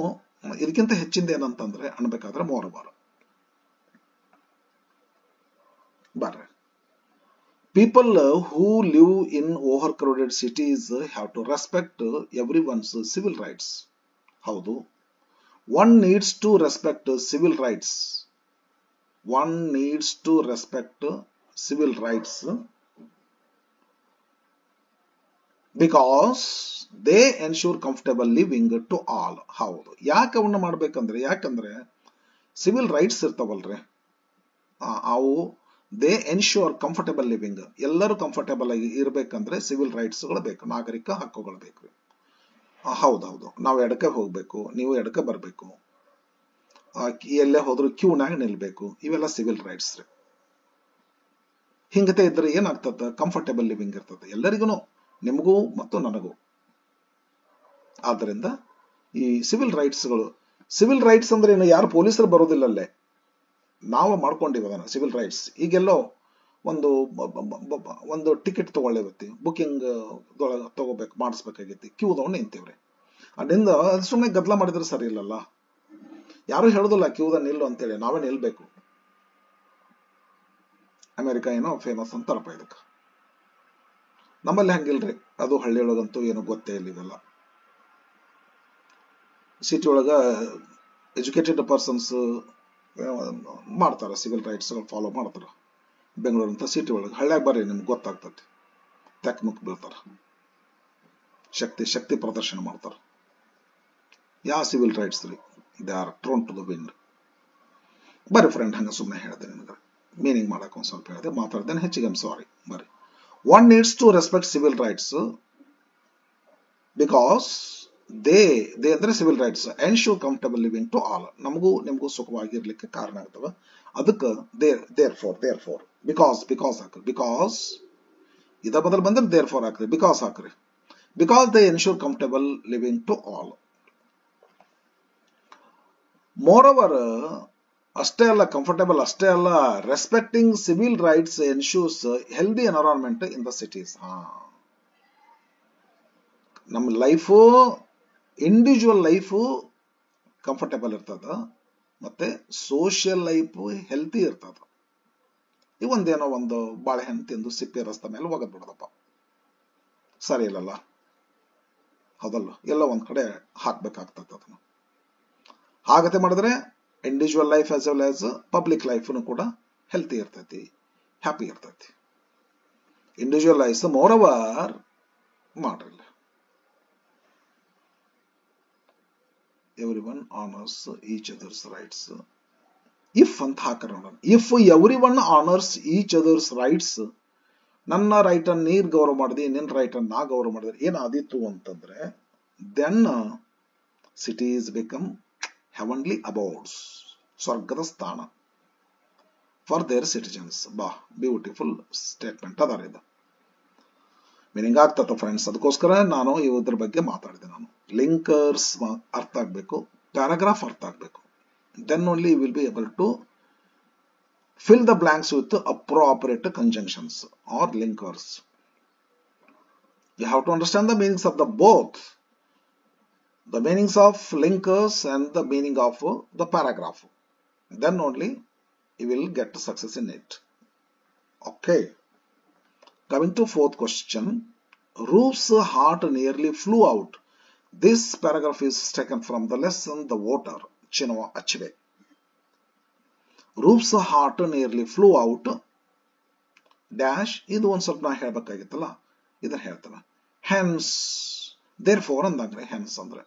ಇದಕ್ಕಿಂತ ಹೆಚ್ಚಿಂದ ಏನಂತಂದ್ರೆ ಅನ್ಬೇಕಾದ್ರೆ ಮೋರ್ ಓವರ್. ಬರ್ರಿ. People who live in overcrowded cities have to respect everyone's civil rights. ಹೌದು, one needs to respect civil rights. One needs to respect civil rights because they ensure comfortable living to all. ಹೌದು, ಯಾಕೆ ಅವನ್ನ ಮಾಡ್ಬೇಕಂದ್ರೆ, ಯಾಕಂದ್ರೆ civil rights ಇರ್ತಾವಲ್ರಿ, ಅವು they ensure comfortable living. ಎಲ್ಲರೂ comfortable ಆಗಿ ಇರ್ಬೇಕಂದ್ರೆ civil ರೈಟ್ಸ್ಗಳು ಬೇಕು, ನಾಗರಿಕ ಹಕ್ಕುಗಳು ಬೇಕು. ಹೌದೌದು, ನಾವು ಎಡಕ್ಕೆ ಹೋಗ್ಬೇಕು, ನೀವು ಎಡಕ್ಕೆ ಬರಬೇಕು, ಎಲ್ಲೇ ಹೋದ್ರು ಕ್ಯೂನಾಗ ನಿಲ್ಬೇಕು, ಇವೆಲ್ಲ ಸಿವಿಲ್ ರೈಟ್ಸ್ ರೀ. ಹಿಂಗತೆ ಇದ್ರೆ ಏನಾಗ್ತದ? ಕಂಫರ್ಟಬಲ್ ಲಿವಿಂಗ್ ಇರ್ತದೆ ಎಲ್ಲರಿಗೂ, ನಿಮಗೂ ಮತ್ತು ನನಗೂ. ಆದ್ದರಿಂದ ಈ ಸಿವಿಲ್ ರೈಟ್ಸ್ಗಳು, ಸಿವಿಲ್ ರೈಟ್ಸ್ ಅಂದ್ರೆ ಏನು? ಯಾರು ಪೊಲೀಸರು ಬರೋದಿಲ್ಲಲ್ಲೇ, ನಾವು ಮಾಡ್ಕೊಂಡಿವ ಸಿವಿಲ್ ರೈಟ್ಸ್. ಈಗೆಲ್ಲೋ ಒಂದು ಟಿಕೆಟ್ ತಗೊಳ್ಳೇವತ್ತಿ, ಬುಕಿಂಗ್ ತಗೋಬೇಕು, ಮಾಡಿಸ್ಬೇಕಾಗೈತಿ, ಕ್ಯೂದವ್ ನಿಂತೀವ್ರಿ. ಅಲ್ಲಿಂದ ಸುಮ್ಮನೆ ಗದ್ದಲ ಮಾಡಿದ್ರೆ ಸರಿ ಇಲ್ಲಲ್ಲ. ಯಾರು ಹೇಳುದಿಲ್ಲ ಕ್ಯೂದ ನಿಲ್ಲು ಅಂತೇಳಿ, ನಾವೇ ನಿಲ್ಬೇಕು. ಅಮೆರಿಕ ಏನೋ ಫೇಮಸ್ ಅಂತಾರಪ್ಪ ಇದಕ್ಕೆ. ನಮ್ಮಲ್ಲಿ ಹಂಗಿಲ್ರಿ, ಅದು ಹಳ್ಳಿ ಒಳಗಂತೂ ಏನೋ ಗೊತ್ತೇ ಇಲ್ಲ ಇವೆಲ್ಲ. ಸಿಟಿ ಒಳಗ ಎಜುಕೇಟೆಡ್ ಪರ್ಸನ್ಸ್ ಮಾಡ್ತಾರ, ಸಿವಿಲ್ ರೈಟ್ಸ್ ಫಾಲೋ ಮಾಡ್ತಾರ. ಬೆಂಗಳೂರು ಅಂತ ಸಿಟಿ ಒಳಗೆ, ಹಳ್ಳ್ಯಾಗ ಬರ್ರಿ ನಿಮ್ಗೆ ಗೊತ್ತಾಗ್ತತಿ. ತೆಕ್ ಮುಕ್ ಬೀಳ್ತಾರ, ಶಕ್ತಿ ಪ್ರದರ್ಶನ ಮಾಡ್ತಾರ. ಯಾವ ಸಿವಿಲ್ ರೈಟ್ಸ್ ರೀ? They are thrown to the wind. ಬರ್ರಿ ಫ್ರೆಂಡ್, ಹಂಗ ಸುಮ್ಮನೆ ಹೇಳಿದೆ ನಿಮ್ಗೆ, ಮೀನಿಂಗ್ ಮಾಡಕ್ ಒಂದ್ ಸ್ವಲ್ಪ ಹೇಳಿದೆ, ಮಾತಾಡ್ದೇನೆ ಹೆಚ್ಚಿಗೆ. ಸಾರಿ. ಬರ್ರಿ. One needs to respect civil rights because they ಅಂದ್ರೆ civil rights ensure comfortable living to all. ನಮಗೂ ನಿಮಗೂ ಸುಖವಾಗಿರ್ಲಿಕ್ಕೆ ಕಾರಣ ಆಗ್ತವ. ಅದಕ್ಕೆ ದೇರ್ ಫೋರ್ ಬಿಕಾಸ್ ಹಾಕ್ರಿ. ಬಿಕಾಸ್ ಇದ ಬದಲು ಬಂದ್ರೆ ದೇರ್ ಫೋರ್ ಹಾಕ್ರಿ, ಬಿಕಾಸ್ ಹಾಕ್ರಿ. Because they ensure comfortable living to all. Moreover ಅಷ್ಟೇ ಅಲ್ಲ, ಕಂಫರ್ಟಬಲ್ ಅಷ್ಟೇ ಅಲ್ಲ, respecting civil rights ensures healthy environment in the cities. ನಮ್ಮ ಲೈಫು, ಇಂಡಿವಿಜುವಲ್ ಲೈಫು ಕಂಫರ್ಟಬಲ್ ಇರ್ತದ, ಮತ್ತೆ ಸೋಷಿಯಲ್ ಲೈಫ್ ಹೆಲ್ತಿ ಇರ್ತದ. ಇವೊಂದೇನೋ ಒಂದು ಬಾಳೆಹಣ್ಣು ತಿಂದು ಸಿಪ್ಪೆ ರಸ್ತೆ ಮೇಲೆ ಹೋಗದ್ ಬಿಡದಪ್ಪ, ಸರಿ ಇಲ್ಲಲ್ಲ. ಹೌದಲ್ಲ, ಎಲ್ಲ ಒಂದ್ ಕಡೆ ಹಾಕ್ಬೇಕಾಗ್ತದ. ಅದನ್ನು ಹಾಗತೆ ಮಾಡಿದ್ರೆ individual life as well as public ಲೈಫ್ನು ಕೂಡ ಹೆಲ್ತಿ ಇರ್ತೈತಿ, ಹ್ಯಾಪಿ ಇರ್ತೈತಿ. ಇಂಡಿವಿಜುವಲ್ ಲೈಫ್ ಮೋರ್ ಓವರ್ ಮಾಡ್ರಿಲ್ಲ. everyone honors each other's rights. If ಅಂತ ಹಾಕರ ನೋಡೋಣ. If everyone honours each other's rights, ನನ್ನ ರೈಟ್ ಅನ್ನು ನೀರ್ ಗೌರವ ಮಾಡಿದೆ, ನಿನ್ನ ರೈಟ್ ಅನ್ನು ನಾ ಗೌರವ ಮಾಡಿದ್ರೆ ಏನಾದೀತು ಅಂತಂದ್ರೆ, ದೆನ್ ಸಿಟೀಸ್ ಬಿಕಮ್ ಹೆವನ್ಲಿ ಅಬೌಟ್ಸ್, ಸ್ವರ್ಗದ ಸ್ಥಾನ ಫಾರ್ ದೇರ್ ಸಿಟಿಜನ್ಸ್. ಬಾ ಬ್ಯೂಟಿಫುಲ್ ಸ್ಟೇಟ್ಮೆಂಟ್ ಅದಾರ ಇದು. ಮೀನಿಂಗ್ ಆಗ್ತದ ಫ್ರೆಂಡ್ಸ್. ಅದಕ್ಕೋಸ್ಕರ ನಾನು ಇದ್ರ ಬಗ್ಗೆ ಮಾತಾಡಿದೆ. ನಾನು ಲಿಂಕರ್ಸ್ ಅರ್ಥ ಆಗ್ಬೇಕು, ಪ್ಯಾರಾಗ್ರಾಫ್ ಅರ್ಥ ಆಗ್ಬೇಕು. Then only you will be able to fill the blanks with appropriate conjunctions or linkers. You have to understand the meanings of the both, the meanings of linkers and the meaning of the paragraph. Then only you will get success in it. Okay. Coming to fourth question. Roof's heart nearly flew out. This paragraph is taken from the lesson The Water, Chinua Achebe. Roof's heart nearly flew out. Dash, ಇದು ಒಂದ್ ಸ್ವಲ್ಪ ನಾ ಹೇಳ್ಬೇಕಾಗಿತ್ತಲ್ಲ, ಇದನ್ನ ಹೇಳ್ತಾನೆ. Hence, therefore ಅಂದಂಗ್ರೆ, hence ಅಂದ್ರೆ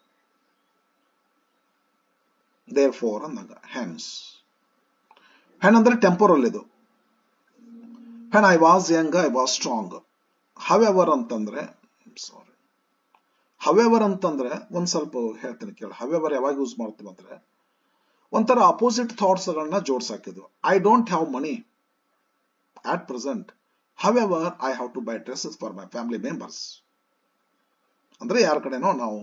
therefore ಅಂದಂಗ, hence. When ಅಂದ್ರೆ temporal ಇದು. When I was young, I was strong. However ಅಂತಂದ್ರೆ, sorry. However ಅಂತಂದ್ರೆ ಒಂದ್ ಸ್ವಲ್ಪ ಹೇಳ್ತೀನಿ ಕೇಳ. However ಯಾವಾಗ ಯೂಸ್ ಮಾಡ್ತೀವಿ ಅಂದ್ರೆ, ಒಂಥರ ಅಪೋಸಿಟ್ ಥಾಟ್ಸ್ ಗಳನ್ನ ಜೋಡ್ಸಾಕಿದ್ವು. I don't have money at present, however I have to buy dresses for my family members. ಅಂದ್ರೆ ಯಾರ ಕಡೆನೋ ನಾವು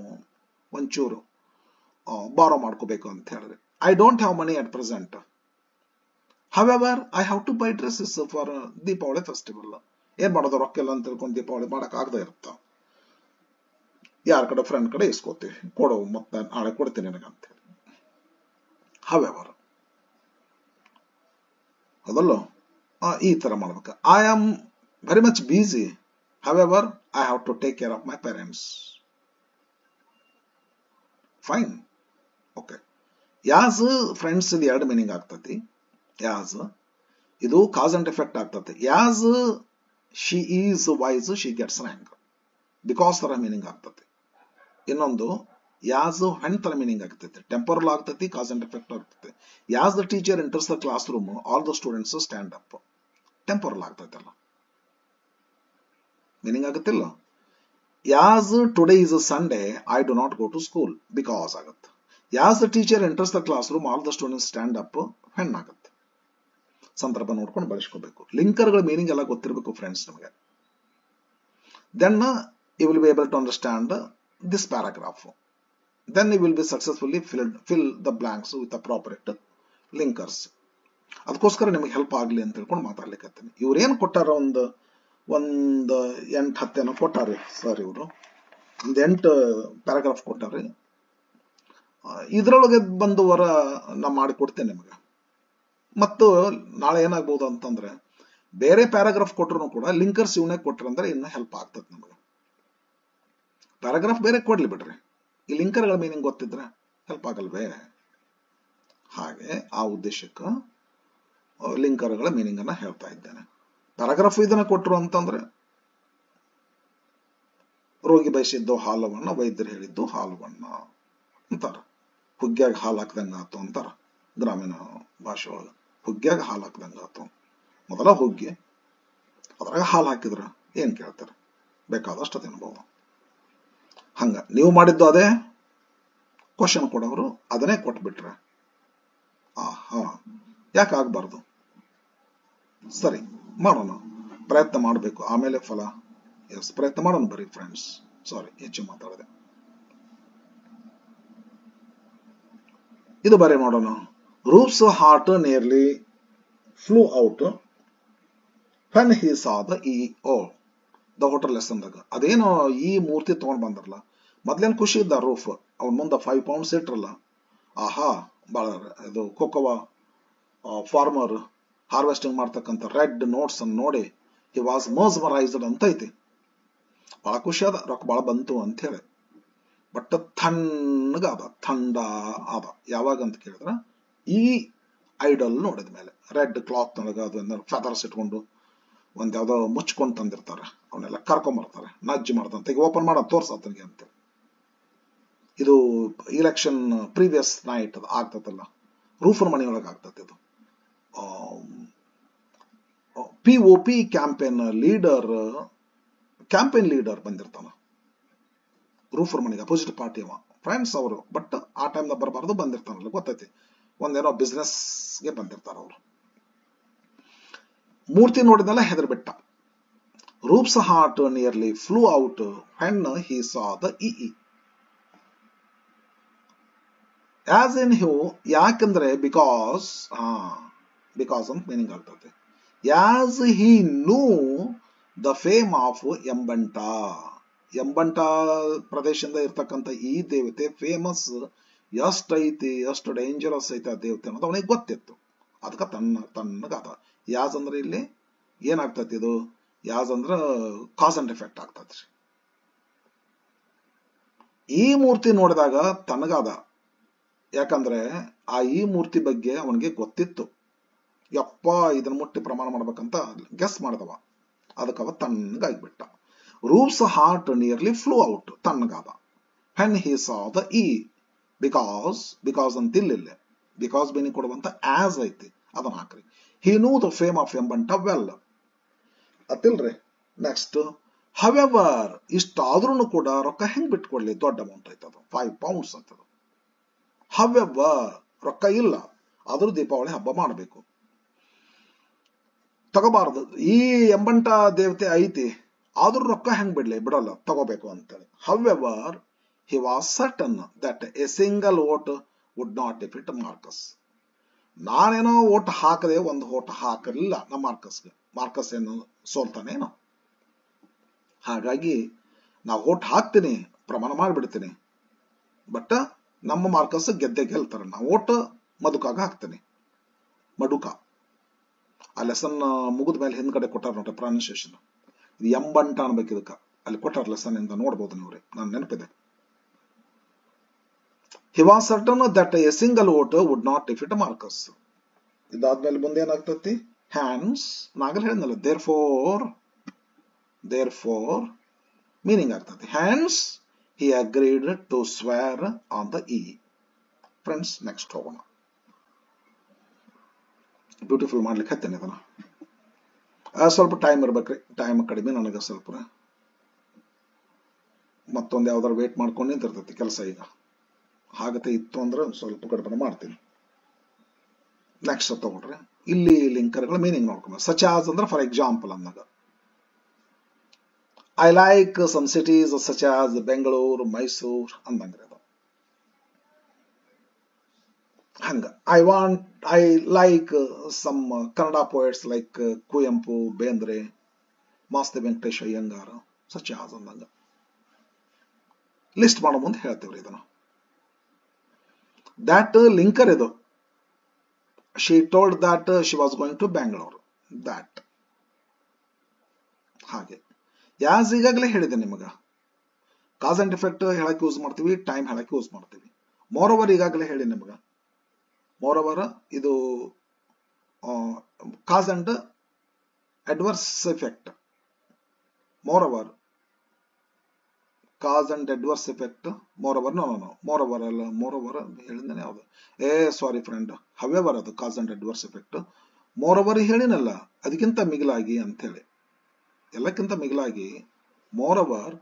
ಒಂಚೂರು ಬಾರೋ ಮಾಡ್ಕೋಬೇಕು ಅಂತ ಹೇಳಿದ್ರೆ, I don't have money at present, however I have to buy dresses for Deepavali festival. ಏನ್ ಮಾಡೋದು, ರೊಕ್ಕ ಎಲ್ಲ ಅಂತ ತಿಳ್ಕೊಂಡು ದೀಪಾವಳಿ ಮಾಡಕ್ ಆಗದೆ ಇರುತ್ತ. ಯಾರ ಕಡೆ ಫ್ರೆಂಡ್ ಕಡೆ ಇಸ್ಕೋತೀವಿ, ಕೊಡೋ ಮತ್ತೆ ನಾಳೆ ಕೊಡ್ತೀನಿ ನನಗಂತ ಹೇಳಿ. However, ಅದಲ್ಲೋ ಈ ತರ ಮಾಡ್ಬೇಕು. I am very much busy, however I have to take care of my parents. Fine. Okay. As friends ಇದು ಎರಡು ಮೀನಿಂಗ್ ಆಗ್ತತಿ. ಯಾಸ್ ಇದು ಕಾಸ್ ಅಂಡ್ ಎಫೆಕ್ಟ್ ಆಗ್ತತಿ. As she is wise she gets rank, because ತರ meaning ಆಗ್ತತಿ. ಇನ್ನೊಂದು as ಹೆಣ್ ತರ ಮೀನಿಂಗ್ ಆಗ್ತೈತೆ, ಟೆಂಪರಲ್ ಆಗ್ತೈತಿ, ಕಾಸ್ ಅಂಡ್ ಎಫೆಕ್ಟ್ ಆಗ್ತೈತಿ. As the teacher enters the class room, all the students stand up, temporal ಆಗ್ತೈತಲ್ಲ, ಮೀನಿಂಗ್ ಆಗುತ್ತಿಲ್ಲ. As today is a Sunday, I do not go to school, because ಆಗುತ್ತೆ. As the teacher enters the class room, all the students stand up, ಹೆಣ್ಣಾಗುತ್ತೆ. ಸಂದರ್ಭ ನೋಡ್ಕೊಂಡು ಬಳಸ್ಕೋಬೇಕು. ಲಿಂಕರ್ಗಳ meaning ಎಲ್ಲ ಗೊತ್ತಿರಬೇಕು ಫ್ರೆಂಡ್ಸ್ ನಮಗೆ. Then you will be able to understand this paragraph. Then you will be successfully fill the blanks with appropriate linkers. ಅದಕ್ಕೋಸ್ಕರ ನಿಮಗೆ ಹೆಲ್ಪ್ ಆಗಲಿ ಅಂತ ಹೇಳ್ಕೊಂಡು ಮಾತಾಡ್ಲಿಕ್ಕೆ. ಇವ್ರೇನು ಕೊಟ್ಟಾರ, ಒಂದು 8-10 ಕೊಟ್ಟಾರೆ ಸರ್. ಇವರು ಒಂದು 8 ಪ್ಯಾರಾಗ್ರಾಫ್ ಕೊಟ್ಟಾರೆ. ಇದ್ರೊಳಗೆ ಬಂದು ನಾ ಮಾಡಿಕೊಡ್ತೇನೆ ನಿಮಗೆ. ಮತ್ತು ನಾಳೆ ಏನಾಗ್ಬೋದು ಅಂತಂದ್ರೆ, ಬೇರೆ ಪ್ಯಾರಾಗ್ರಾಫ್ ಕೊಟ್ಟರು ಕೂಡ ಲಿಂಕರ್ಸ್ ಇವನೇ ಕೊಟ್ರೆ ಅಂದ್ರೆ ಇನ್ನು ಹೆಲ್ಪ್ ಆಗ್ತದೆ ನಮಗೆ. ಪ್ಯಾರಾಗ್ರಾಫ್ ಬೇರೆ ಕೊಡ್ಲಿ ಬಿಡ್ರಿ, ಈ ಲಿಂಕರ್ಗಳ ಮೀನಿಂಗ್ ಗೊತ್ತಿದ್ರೆ ಹೆಲ್ಪ್ ಆಗಲ್ವೇ? ಹಾಗೆ ಆ ಉದ್ದೇಶಕ್ಕೆ ಲಿಂಕರ್ಗಳ ಮೀನಿಂಗ್ ಅನ್ನ ಹೇಳ್ತಾ ಇದ್ದೇನೆ. ಪ್ಯಾರಾಗ್ರಾಫ್ ಇದನ್ನ ಕೊಟ್ಟರು ಅಂತಂದ್ರೆ, ರೋಗಿ ಬಯಸಿದ್ದು ಹಾಲವನ್ನ, ವೈದ್ಯರು ಹೇಳಿದ್ದು ಹಾಲುವನ್ನ ಅಂತಾರ. ಹುಗ್ಗ್ಯಾಗ ಹಾಲು ಹಾಕ್ದಂಗ ಆತು ಅಂತಾರ ಗ್ರಾಮೀಣ ಭಾಷೆ ಒಳಗ. ಹುಗ್ಗ್ಯಾಗ ಹಾಲು ಹಾಕ್ದಂಗ ಆತು. ಮೊದಲ ಹುಗ್ಗಿ, ಅದ್ರಾಗ ಹಾಲು ಹಾಕಿದ್ರ ಏನ್ ಕೇಳ್ತಾರ, ಬೇಕಾದಷ್ಟು ತಿನ್ಬಹುದು. ಹಂಗ ನೀವು ಮಾಡಿದ್ದು ಅದೇ, ಕ್ವಶನ್ ಕೊಡೋರು ಅದನ್ನೇ ಕೊಟ್ಬಿಟ್ರೆ ಯಾಕೆ ಆಗ್ಬಾರ್ದು? ಸರಿ, ಮಾಡೋಣ, ಪ್ರಯತ್ನ ಮಾಡಬೇಕು, ಆಮೇಲೆ ಫಲ. ಎಸ್, ಪ್ರಯತ್ನ ಮಾಡೋಣ ಬರೀ ಫ್ರೆಂಡ್ಸ್. ಸಾರಿ, ಹೆಚ್ಚು ಮಾತಾಡಿದೆ. ಇದು ಬರೀ ಮಾಡೋಣ. Roop's heart nearly flew out when he saw the EO, the hotel ಲೆಸನ್ದಾಗ. ಅದೇನೋ ಈ ಮೂರ್ತಿ ತಗೊಂಡ್ ಬಂದ್ರಲ್ಲ, ಮೊದ್ಲೇನ್ ಖುಷಿ ಇದ್ದ ರೂಫ್. ಅವ್ನ ಮುಂದೆ 5 pounds ಇಟ್ರಲ್ಲ, ಆಹಾ ಬಾಳ ಇದು ಕೋಕೋವಾ ಫಾರ್ಮರ್ ಹಾರ್ವೆಸ್ಟಿಂಗ್ ಮಾಡ್ತಕ್ಕಂಥ ರೆಡ್ ನೋಟ್ಸ್ ಅನ್ನು ನೋಡಿ ಹಿ ವಾಸ್ ಮರ್ಸ್ಮರೈಸ್ಡ್ ಅಂತ ಐತಿ. ಬಹಳ ಖುಷಿ ಅದ, ರೊಕ್ಕ ಬಹಳ ಬಂತು ಅಂತ ಹೇಳಿ. ಬಟ್ ಥಣ್ಣಗ ಅದ, ಥಂಡ ಅದ. ಯಾವಾಗ ಅಂತ ಕೇಳಿದ್ರ, ಈ ಐಡಲ್ ನೋಡಿದ ಮೇಲೆ ರೆಡ್ ಕ್ಲಾತ್ ನೊಳಗ ಅದನ್ನ ಫೆದರ್ಸ್ ಇಟ್ಕೊಂಡು ಒಂದ್ ಯಾವ್ದೋ ಮುಚ್ಕೊಂಡ್ ತಂದಿರ್ತಾರೆ, ಅವನ್ನೆಲ್ಲ ಕರ್ಕೊಂಬರ್ತಾರೆ, ನಜ್ಜಿ ಮಾಡ್ತಾನೆ, ಓಪನ್ ಮಾಡ ತೋರ್ಸತ್ತನಿಗೆ ಅಂತ. ಇದು ಇಲೆಕ್ಷನ್ ಪ್ರೀವಿಯಸ್ ನೈಟ್ ಆಗ್ತದಲ್ಲ, ರೂಫರ್ ಮನೆಯೊಳಗೆ ಆಗ್ತದೆ ಇದು. POP ಕ್ಯಾಂಪೇನ್ ಲೀಡರ್ ಬಂದಿರ್ತಾನ ರೂಫರ್ ಮನೆಗೆ, ಅಪೋಸಿಟ್ ಪಾರ್ಟಿ ಅವ, ಫ್ರೆಂಡ್ಸ್ ಅವರು, ಬಟ್ ಆ ಟೈಮ್ದಾಗ ಬರಬಾರ್ದು, ಬಂದಿರ್ತಾನಲ್ಲ ಗೊತ್ತೈತಿ, ಒಂದೇನೋ ಬಿಸ್ನೆಸ್ಗೆ ಬಂದಿರ್ತಾರ ಅವರು. ಮೂರ್ತಿ ನೋಡಿದಲ್ಲ ಹೆದರ್ ಬಿಟ್ಟ. Roop's heart nearly flew out when he saw the EE. As in hue, ಯಾಕಂದ್ರೆ ಬಿಕಾಸ್ ಅಂತ ಮೀನಿಂಗ್ ಆಗ್ತದೆ. As he knew the fame of ಎಂಬಂಟ ಪ್ರದೇಶದಿಂದ ಇರ್ತಕ್ಕಂಥ ಈ ದೇವತೆ ಫೇಮಸ್ ಎಷ್ಟೈತಿ, ಎಷ್ಟು ಡೇಂಜರಸ್ ಐತೆ ಆ ದೇವತೆ ಅನ್ನೋದು ಅವನಿಗೆ ಗೊತ್ತಿತ್ತು. ಅದಕ್ಕೆ ತಣ್ಣಗಾದ. ಯಾಸ್ ಅಂದ್ರೆ ಇಲ್ಲಿ ಏನಾಗ್ತತಿ, ಇದು ಯಾಸ್ ಅಂದ್ರ ಕಾಸ್ ಅಂಡ್ ಎಫೆಕ್ಟ್ ಆಗ್ತದ್ರಿ. ಈ ಮೂರ್ತಿ ನೋಡಿದಾಗ ತಣ್ಣಗಾದ, ಯಾಕಂದ್ರೆ ಈ ಮೂರ್ತಿ ಬಗ್ಗೆ ಅವನಿಗೆ ಗೊತ್ತಿತ್ತು. ಯಪ್ಪ ಇದನ್ನ ಮುಟ್ಟಿ ಪ್ರಮಾಣ ಮಾಡ್ಬೇಕಂತ ಗೆಸ್ ಮಾಡಿದವ, ಅದಕ್ಕವ ತಣ್ಣಗಾಗ್ಬಿಟ್ಟ. Roop's heart nearly flew out, ತಣ್ಣಗಾದ. when he saw the E, because ಅಂತ ಇಲ್ಲಿಲ್ಲ, ಬಿಕಾಸ್ ಬೇನಿ ಕೊಡುವಂತ ಆಸ್ ಐತಿ, ಅದನ್ನ ಹಾಕ್ರಿ. he knew the fame of ಎಂಬಂಟ ವೆಲ್ ಅತಿಲ್ರಿ. ನೆಕ್ಸ್ಟ್, ಹವೆವರ್, ಇಷ್ಟಾದ್ರೂ ಕೂಡ ರೊಕ್ಕ ಹೆಂಗ್ ಬಿಟ್ಕೊಡ್ಲಿ, ದೊಡ್ಡ ಅಮೌಂಟ್ ಐತದು, 5 pounds ಅಂತದ. ಹವೆವರ್, ರೊಕ್ಕ ಇಲ್ಲ, ಆದ್ರೂ ದೀಪಾವಳಿ ಹಬ್ಬ ಮಾಡಬೇಕು, ತಗೋಬಾರದು. ಈ ಎಂಬಂಟ ದೇವತೆ ಐತಿ, ಆದ್ರೂ ರೊಕ್ಕ ಹೆಂಗ್ ಬಿಡಲ್ಲ, ತಗೋಬೇಕು ಅಂತೇಳಿ. However he was certain that a single vote would not defeat Marcus. ನಾನೇನೋ ಓಟ್ ಹಾಕದೆ ಒಂದು ಓಟ್ ಹಾಕಲಿಲ್ಲ ನಮ್ಮ ಮಾರ್ಕಸ್ ಏನು ಸೋಲ್ತಾನೇನೋ, ಹಾಗಾಗಿ ನಾ ಓಟ್ ಹಾಕ್ತೀನಿ, ಪ್ರಮಾಣ ಮಾಡಿಬಿಡ್ತೀನಿ, ಬಟ್ ನಮ್ಮ ಮಾರ್ಕಸ್ ಗೆಲ್ತಾರೆ. ನಾ ಓಟ್ ಮಧುಕಾಗ ಹಾಕ್ತೀನಿ, ಮಡುಕ. ಆ ಲೆಸನ್ ಮುಗಿದ ಮೇಲೆ ಹಿಂದ್ಗಡೆ ಕೊಟ್ಟಾರ ನೋಡ್ರಿ ಪ್ರೊನೌನ್ಸಿಯೇಷನ್, ಇದು ಎಂಬಂಟ ಅನ್ಬೇಕು, ಇದಕ್ಕ ಅಲ್ಲಿ ಕೊಟ್ಟಾರ ಲೆಸನ್ ಇಂದ ನೋಡ್ಬೋದು ನೀವ್ರಿ, ನಾನು ನೆನಪಿದೆ. He was certain that a single vote would not defeat Marcus. ಇದಾದ್ಮೇಲೆ ಮುಂದೆ ಏನಾಗ್ತತಿ, ಹ್ಯಾನ್ಸ್, ನಾಗಲ್ ಹೇಳಿದ್ನಲ್ಲ, therefore ಮೀನಿಂಗ್ ಆಗ್ತತಿ. Hans he agreed to swear on the E. Friends, next ಹೋಗೋಣ. ಬ್ಯೂಟಿಫುಲ್ ಮಾಡ್ಲಿಕ್ಕೆ ಹತ್ತೇನೆ ಇದನ್ನ. ಸ್ವಲ್ಪ ಟೈಮ್ ಇರ್ಬೇಕ್ರಿ, ಟೈಮ್ ಕಡಿಮೆ ನನಗೆ, ಸ್ವಲ್ಪ ಮತ್ತೊಂದು ಯಾವ್ದಾರು ವೇಟ್ ಮಾಡ್ಕೊಂಡು ನಿಂತಿರ್ತೈತಿ ಕೆಲಸ. ಈಗ ಹಾಗತೆ ಇತ್ತು ಅಂದ್ರೆ ಸ್ವಲ್ಪ ಗಡಬಡ ಮಾಡ್ತೀನಿ. ನೆಕ್ಸ್ಟ್ ತಗೊಳ್ರಿ, ಇಲ್ಲಿ ಲಿಂಕರ್ಗಳ ಮೀನಿಂಗ್ ನೋಡ್ಕೊಂಬ. ಸಚ್ ಆಸ್ ಅಂದ್ರೆ ಫಾರ್ ಎಕ್ಸಾಂಪಲ್ ಅಂದಾಗ, I like some cities such as Bengaluru, Mysuru ಅಂದಂಗ್ರಿ ಅದು. ಹಂಗ I like some Kannada poets like Kuvempu, Bendre, Masti Venkatesh Iyengar, such as ಅಂದಂಗ ಲಿಸ್ಟ್ ಮಾಡೋ ಮುಂದೆ ಹೇಳ್ತೀವ್ರಿ ಇದನ್ನ. ದ್ಯಾಟ್ ಲಿಂಕರ್ ಇದು. She told that she was going to Bangalore. That ಹಾಗೆ ಯಾಸ್ ಈಗಾಗಲೇ ಹೇಳಿದೆ ನಿಮಗ. ಕಾಸ್ ಅಂಡ್ ಎಫೆಕ್ಟ್ ಹೇಳಕ್ ಯೂಸ್ ಮಾಡ್ತೀವಿ, ಟೈಮ್ ಹೇಳಕ್ ಯೂಸ್ ಮಾಡ್ತೀವಿ. ಮೋರ್ ಓವರ್ ಈಗಾಗಲೇ ಹೇಳಿ ನಿಮಗ. ಮೋರ್ ಓವರ್ ಇದು cause and adverse effect. Moreover cause and adverse effect. Moreover moreover ಅಲ್ಲ, ಮೋರ್ ಓವರ್ ಹೇಳಿದಾನೆ ಯಾವ್ದು, ಸಾರಿ ಫ್ರೆಂಡ್, ಹವೆವರ್ ಅದು cause and adverse effect. Moreover ಹೇಳಿನಲ್ಲ, ಅದಕ್ಕಿಂತ ಮಿಗಿಲಾಗಿ ಅಂತ ಹೇಳಿ, ಎಲ್ಲಕ್ಕಿಂತ ಮಿಗಿಲಾಗಿ moreover